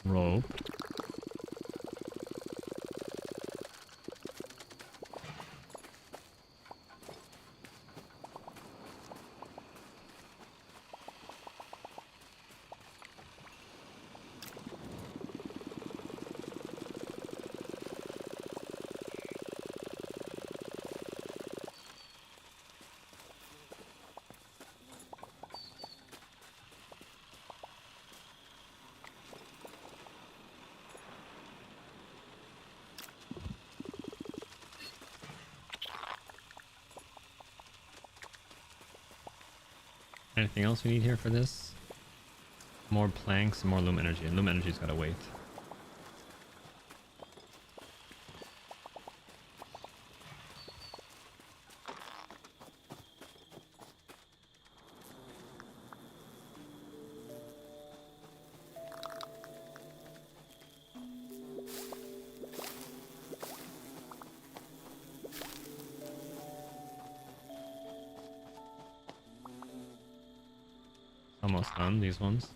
Rope. Anything else we need here for this? More planks, more Luma energy. And Luma energy's gotta wait. Almost done, these ones.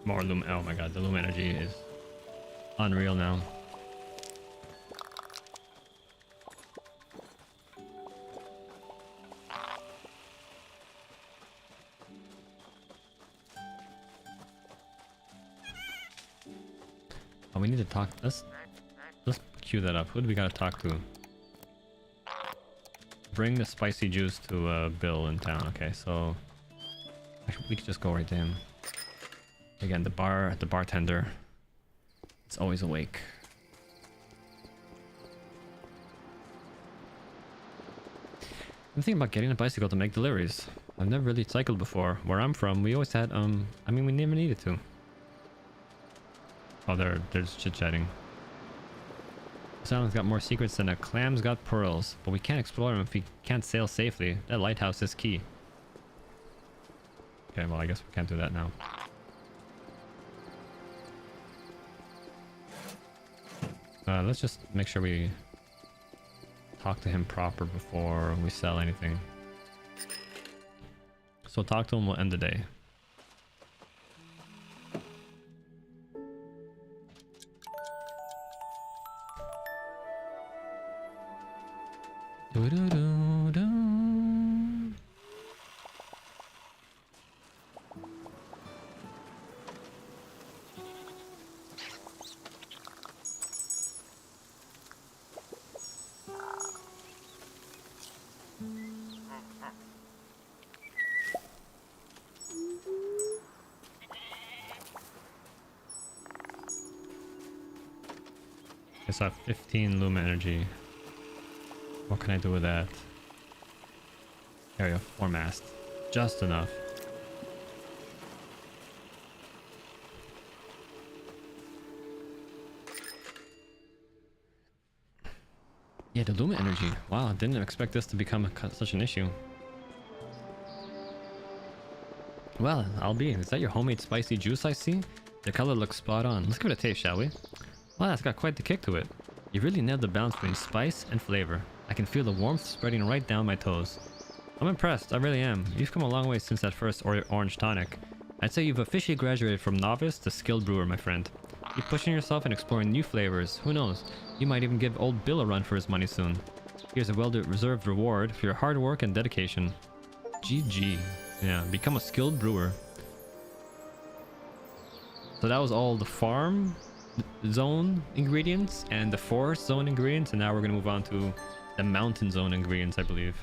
More Luma. Oh my god, the Luma energy is unreal now. Oh, we need to talk. Let's queue that up. Who do we gotta talk to? Bring the spicy juice to Bill in town. Okay, so actually, we could just go right to him. Again, the bartender. It's always awake. I'm thinking about getting a bicycle to make deliveries. I've never really cycled before. Where I'm from, we always had I mean, we never needed to. Oh, they're just chit-chatting. This island's got more secrets than a clam's got pearls, but we can't explore them if we can't sail safely. That lighthouse is key. Okay, well, I guess we can't do that now. Let's just make sure we talk to him proper before we sell anything. So talk to him, we'll end the day. I saw 15 Luma energy. What can I do with that? There we go, 4 mast. Just enough. Yeah, the Luma energy. Wow, I didn't expect this to become such an issue. Well, I'll be. Is that your homemade spicy juice I see? The color looks spot on. Let's give it a taste, shall we? Wow, that's got quite the kick to it. You really nailed the balance between spice and flavor. I can feel the warmth spreading right down my toes. I'm impressed, I really am. You've come a long way since that first orange tonic. I'd say you've officially graduated from novice to skilled brewer, my friend. Keep pushing yourself and exploring new flavors. Who knows? You might even give old Bill a run for his money soon. Here's a well-deserved reward for your hard work and dedication. GG. Yeah, become a skilled brewer. So that was all the farm zone ingredients and the forest zone ingredients, and now we're gonna move on to the mountain zone ingredients, I believe.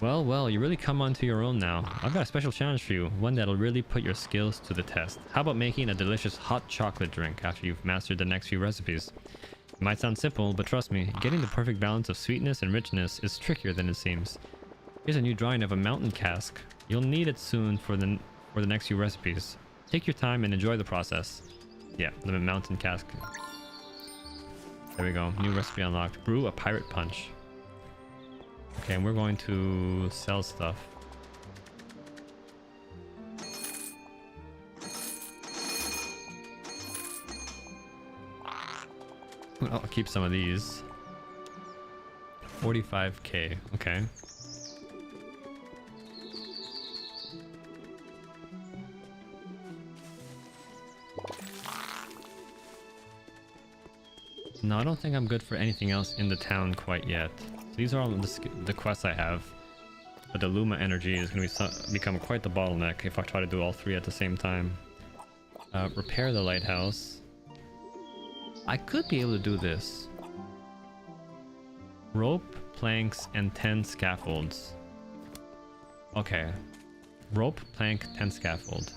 Well, you really come onto your own now. I've got a special challenge for you, one that'll really put your skills to the test. How about making a delicious hot chocolate drink after you've mastered the next few recipes? It might sound simple, but trust me, getting the perfect balance of sweetness and richness is trickier than it seems. Here's a new drawing of a mountain cask. You'll need it soon for the next few recipes. Take your time and enjoy the process. Yeah, the mountain cask. There we go. New recipe unlocked. Brew a pirate punch. Okay, and we're going to sell stuff. I'll keep some of these. 45k. Okay. No, I don't think I'm good for anything else in the town quite yet. So these are all the quests I have. But the Luma energy is going to become quite the bottleneck if I try to do all three at the same time. Repair the lighthouse. I could be able to do this. Rope, planks, and 10 scaffolds. Okay. Rope, plank, 10 scaffold.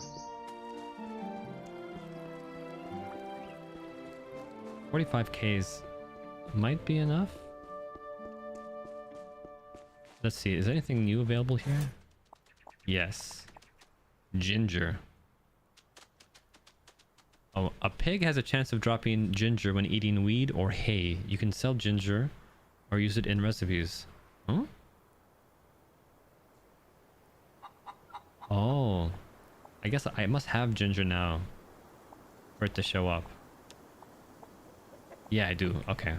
45Ks might be enough. Let's see, is there anything new available here? Yes. Ginger. Oh, a pig has a chance of dropping ginger when eating weed or hay. You can sell ginger or use it in recipes. Huh? Oh. I guess I must have ginger now for it to show up. Yeah, I do. Okay.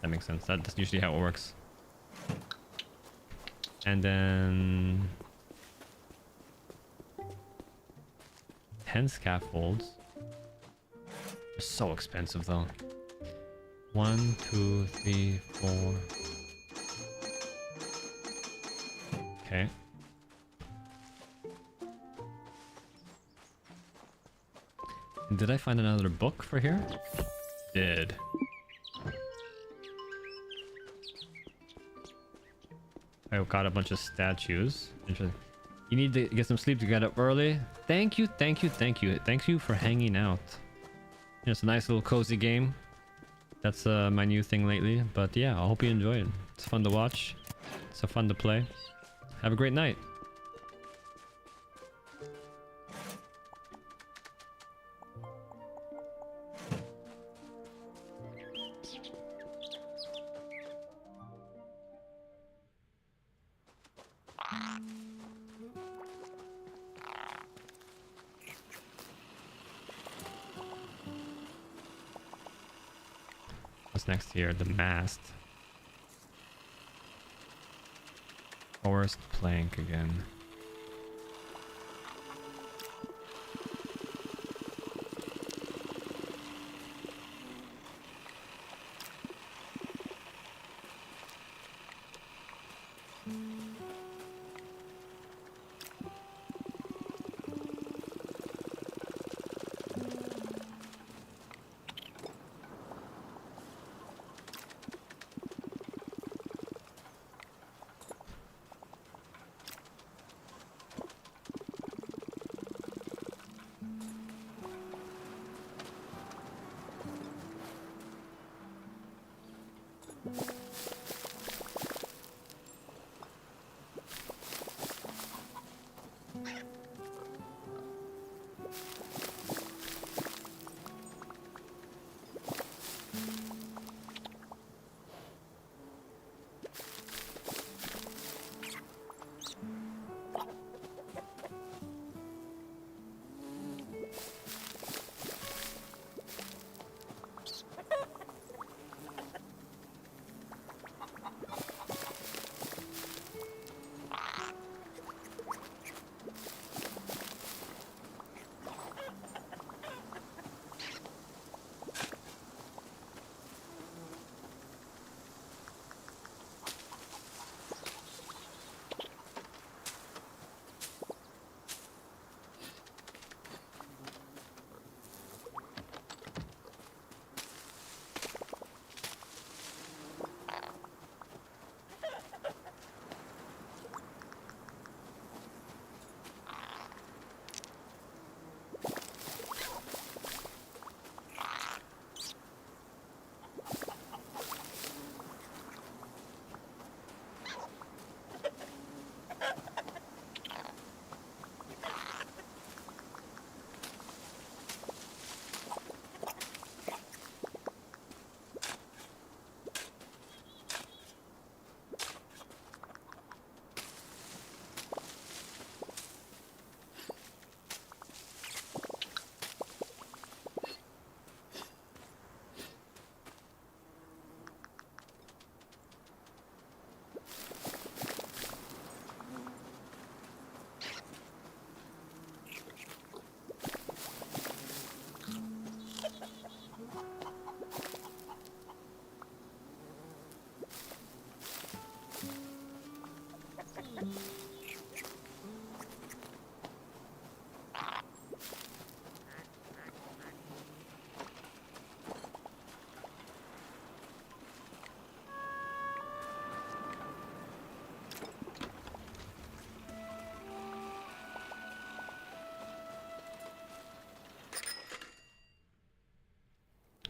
That makes sense. That's usually how it works. And then 10 scaffolds. They're so expensive though. 1, 2, 3, 4. Okay. Did I find another book for here? Did. I got a bunch of statues. Interesting. You need to get some sleep to get up early. Thank you, thank you, thank you. Thank you for hanging out. It's a nice little cozy game. That's my new thing lately. But yeah, I hope you enjoy it. It's fun to watch. It's so fun to play. Have a great night. What's next here? The mast. Forest plank again.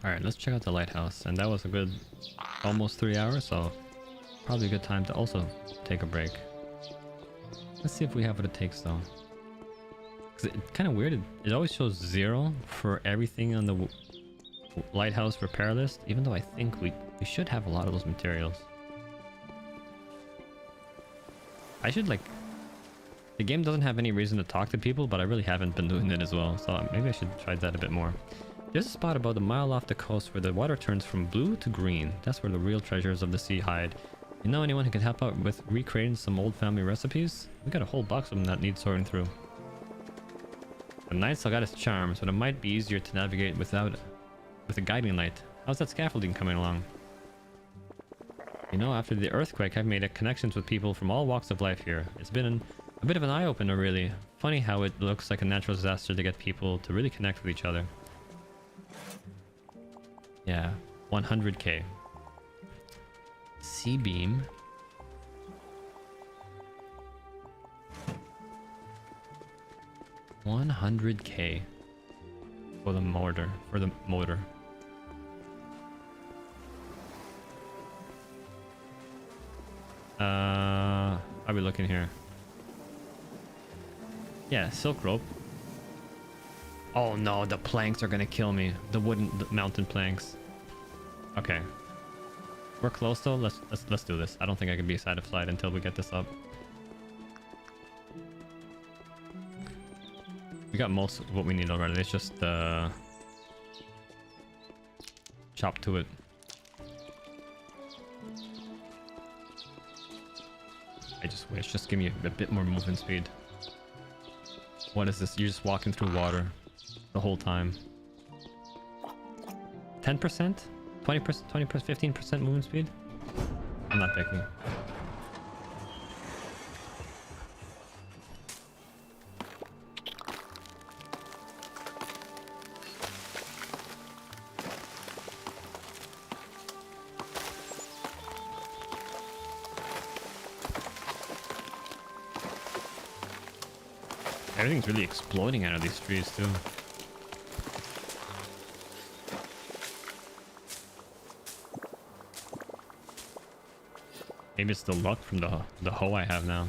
Alright, let's check out the lighthouse. And that was a good almost 3 hours, so probably a good time to also take a break. Let's see if we have what it takes though. Cause it's kind of weird. It always shows 0 for everything on the lighthouse repair list, even though I think we should have a lot of those materials. I should like... The game doesn't have any reason to talk to people, but I really haven't been doing it as well, so maybe I should try that a bit more. There's a spot about a mile off the coast where the water turns from blue to green. That's where the real treasures of the sea hide. You know anyone who can help out with recreating some old family recipes? We got a whole box of them that need sorting through. The knight still got his charms, but it might be easier to navigate with a guiding light. How's that scaffolding coming along? You know, after the earthquake, I've made connections with people from all walks of life here. It's been a bit of an eye-opener, really. Funny how it looks like a natural disaster to get people to really connect with each other. Yeah, 100k. C-beam. $100k for the motor. Are we looking here? Yeah, silk rope. Oh no, the planks are gonna kill me. The mountain planks. Okay. We're close though. Let's do this. I don't think I can be satisfied until we get this up. We got most of what we need already. It's just chop to it. I just wish. Just give me a bit more movement speed. What is this? You're just walking through water the whole time. 10%? 20%? 20%? 15% movement speed? I'm not picky. Everything's really exploding out of these trees too. Maybe it's the luck from the hoe I have now.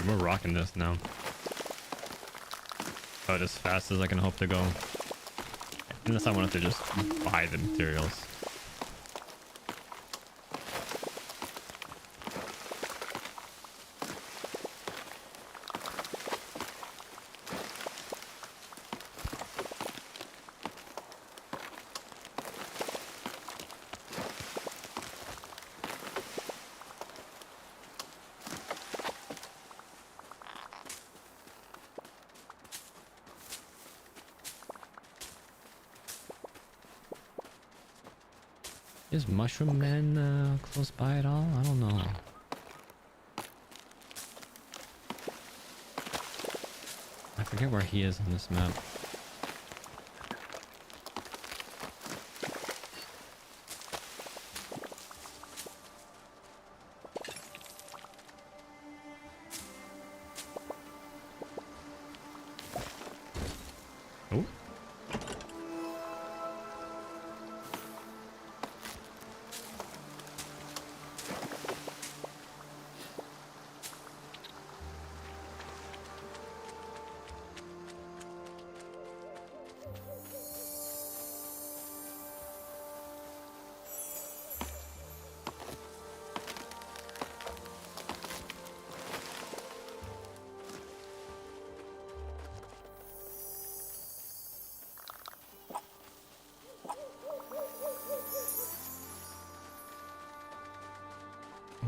We're rocking this now. About as fast as I can hope to go. Unless I wanted to just buy the materials. Is Mushroom Man close by at all? I don't know. I forget where he is on this map. Oh.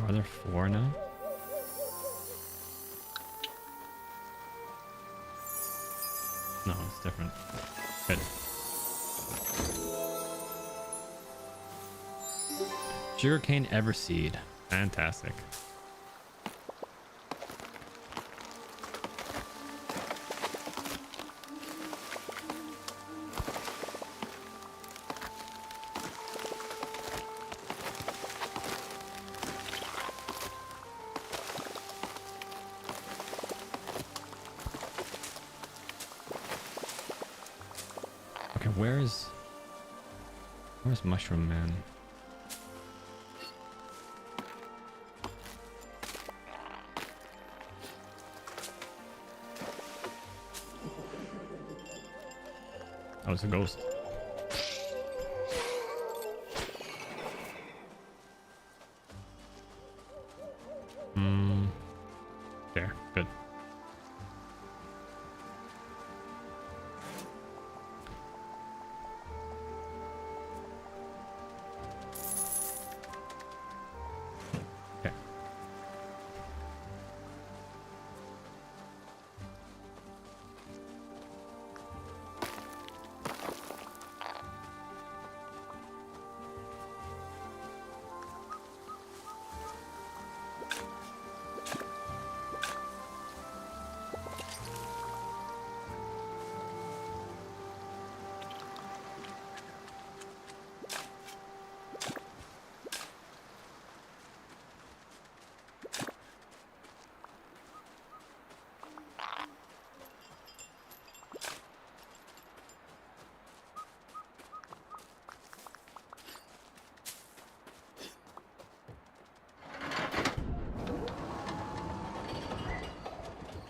Are there 4 now? No, it's different. Good. Sugarcane Everseed. Fantastic. Okay, where's Mushroom Man? Oh, it's a ghost. There, good. Okay.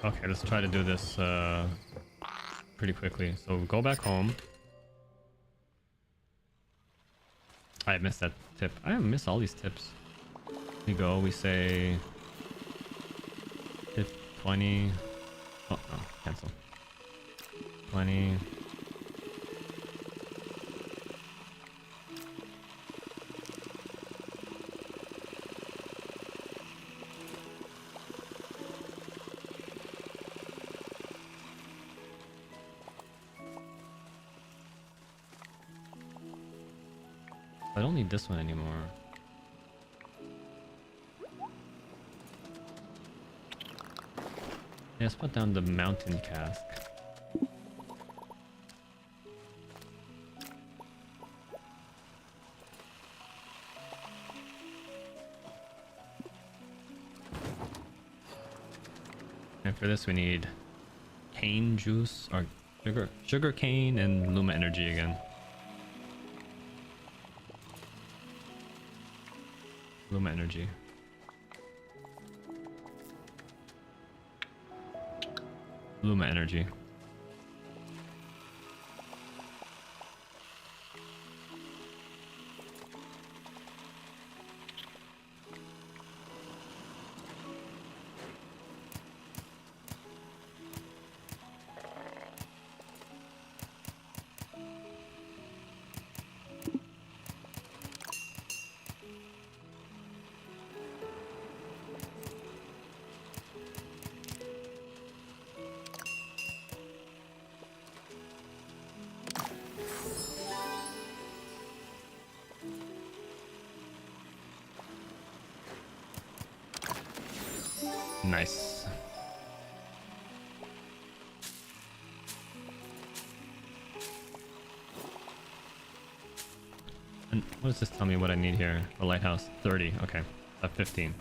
Okay, let's try to do this pretty quickly. So go back home. I missed that tip. I miss all these tips. We go, we say tip 20. Oh no, cancel. 20. I don't need this one anymore. Yeah, let's put down the mountain cask. And for this we need cane juice or sugar cane and Luma energy again. Luma energy. Luma energy. Nice. And what does this tell me what I need here? A lighthouse 30. Okay. 15.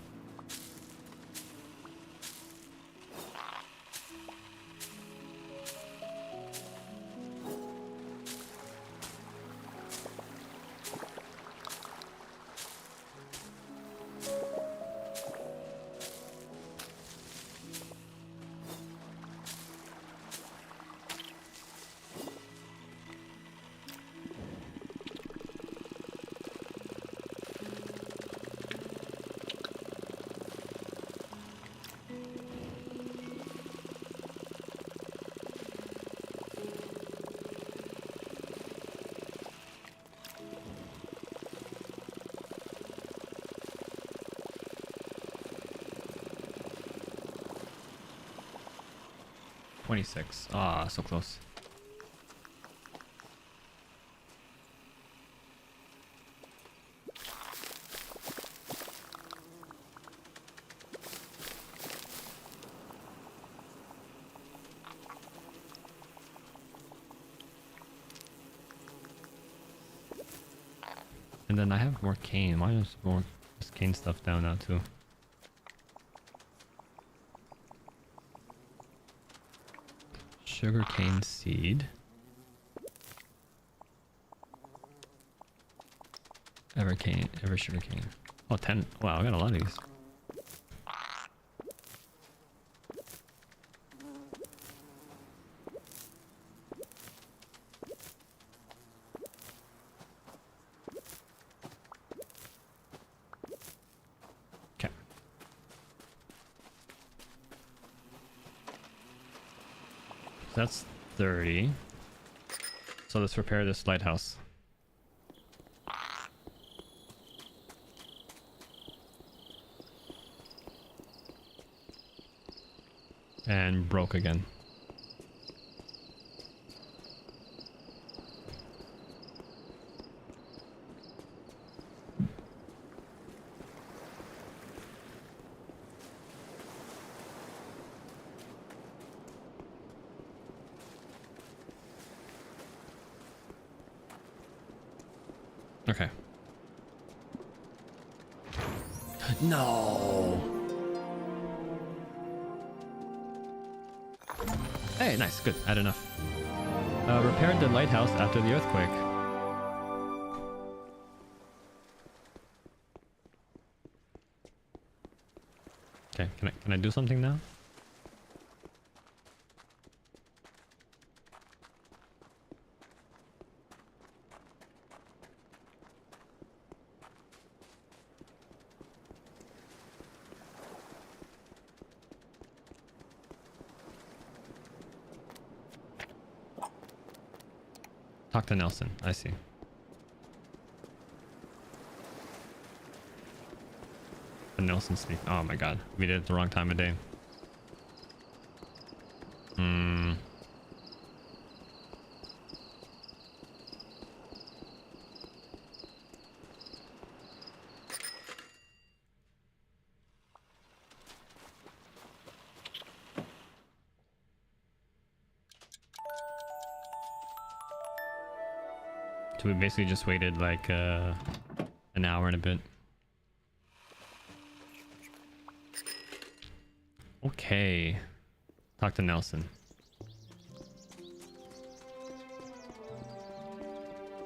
$26. Ah, so close. And then I have more cane. Why is more this cane stuff down now too? Sugarcane seed. Ever sugarcane. Oh, 10. Wow, I got a lot of these. Okay. That's 30. So let's repair this lighthouse. And broke again. Okay. No. Hey, nice, good. I had enough. Repaired the lighthouse after the earthquake. Okay, can I do something now? Talk to Nelson. I see. The Nelson sleep. Oh my god. We did it the wrong time of day. So we basically just waited like an hour and a bit. Okay. Talk to Nelson.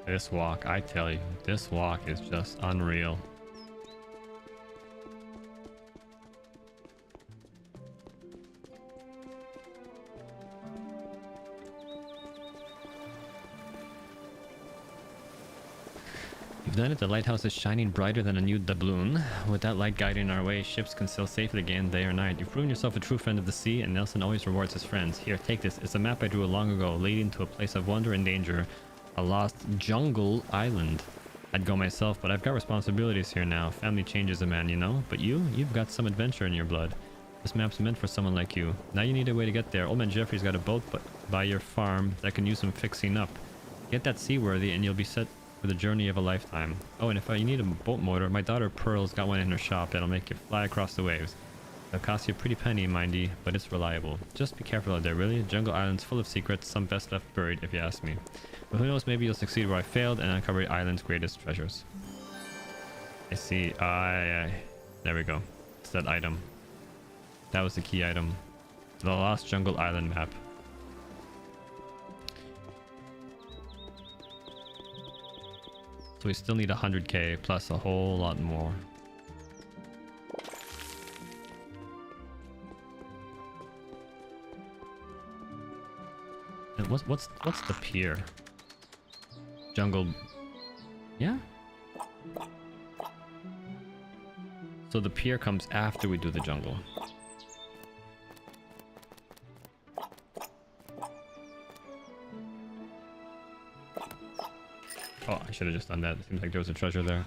This walk, I tell you, this walk is just unreal. We've done it. The lighthouse is shining brighter than a new doubloon. With that light guiding our way, ships can sail safely again day or night. You've proven yourself a true friend of the sea, and Nelson always rewards his friends. Here, take this. It's a map I drew long ago, leading to a place of wonder and danger. A lost jungle island. I'd go myself, but I've got responsibilities here now. Family changes a man, you know? But you've got some adventure in your blood. This map's meant for someone like you. Now you need a way to get there. Old man Jeffrey's got a boat by your farm that can use some fixing up. Get that seaworthy and you'll be set for the journey of a lifetime. Oh, and if you need a boat motor, my daughter Pearl's got one in her shop that'll make you fly across the waves. It'll cost you a pretty penny, mindy, but it's reliable. Just be careful out there, really. Jungle Island's full of secrets, some best left buried if you ask me. But who knows, maybe you'll succeed where I failed and uncover the island's greatest treasures. I see. There we go. It's that item. That was the key item. The Lost Jungle Island map. So we still need 100k plus a whole lot more. And what's the pier? Jungle. Yeah. So the pier comes after we do the jungle. Oh, I should have just done that. It seems like there was a treasure there.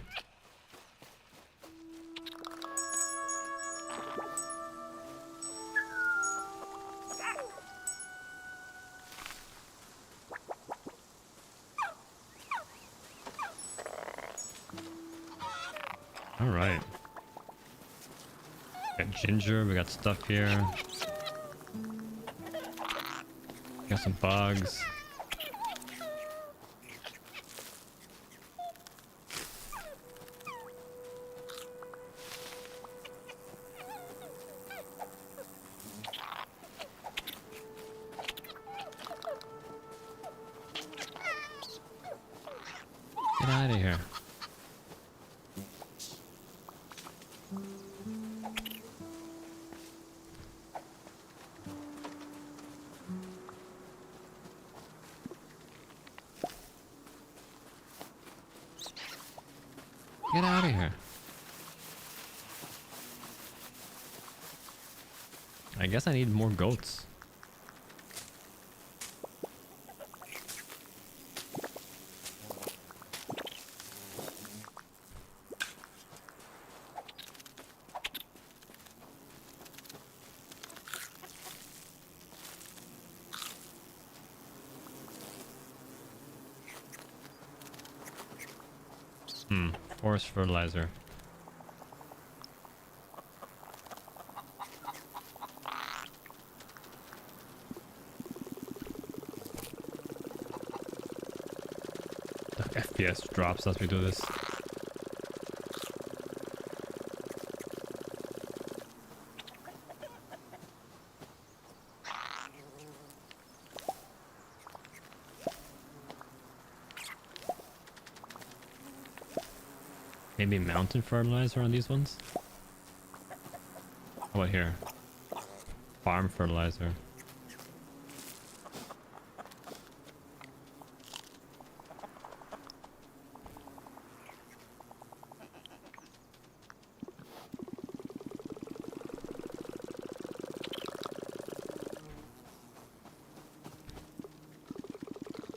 All right. Got ginger. We got stuff here. Got some bugs. Get out of here. Get out of here. I guess I need more goats. Forest fertilizer. The FPS drops as we do this. Maybe mountain fertilizer on these ones? How about here? Farm fertilizer.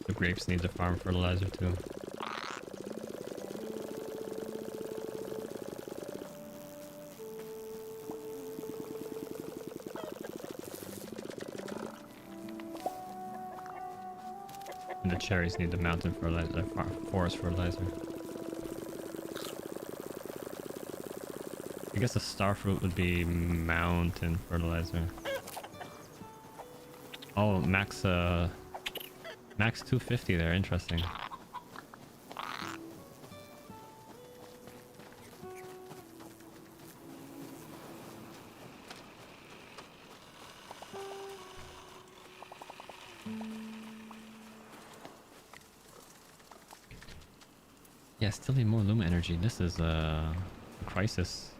The grapes need the farm fertilizer too. And the cherries need the mountain fertilizer, forest fertilizer. I guess the starfruit would be mountain fertilizer. Oh, max 250 there, interesting. Yeah, still need more Luma energy. This is a crisis.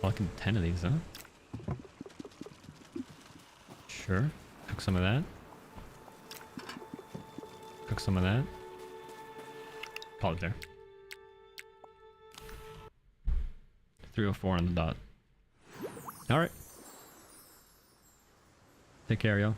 Fucking 10 of these, huh? Sure. Cook some of that. Cook some of that. Call it there. 304 on the dot. Alright. Take care, yo.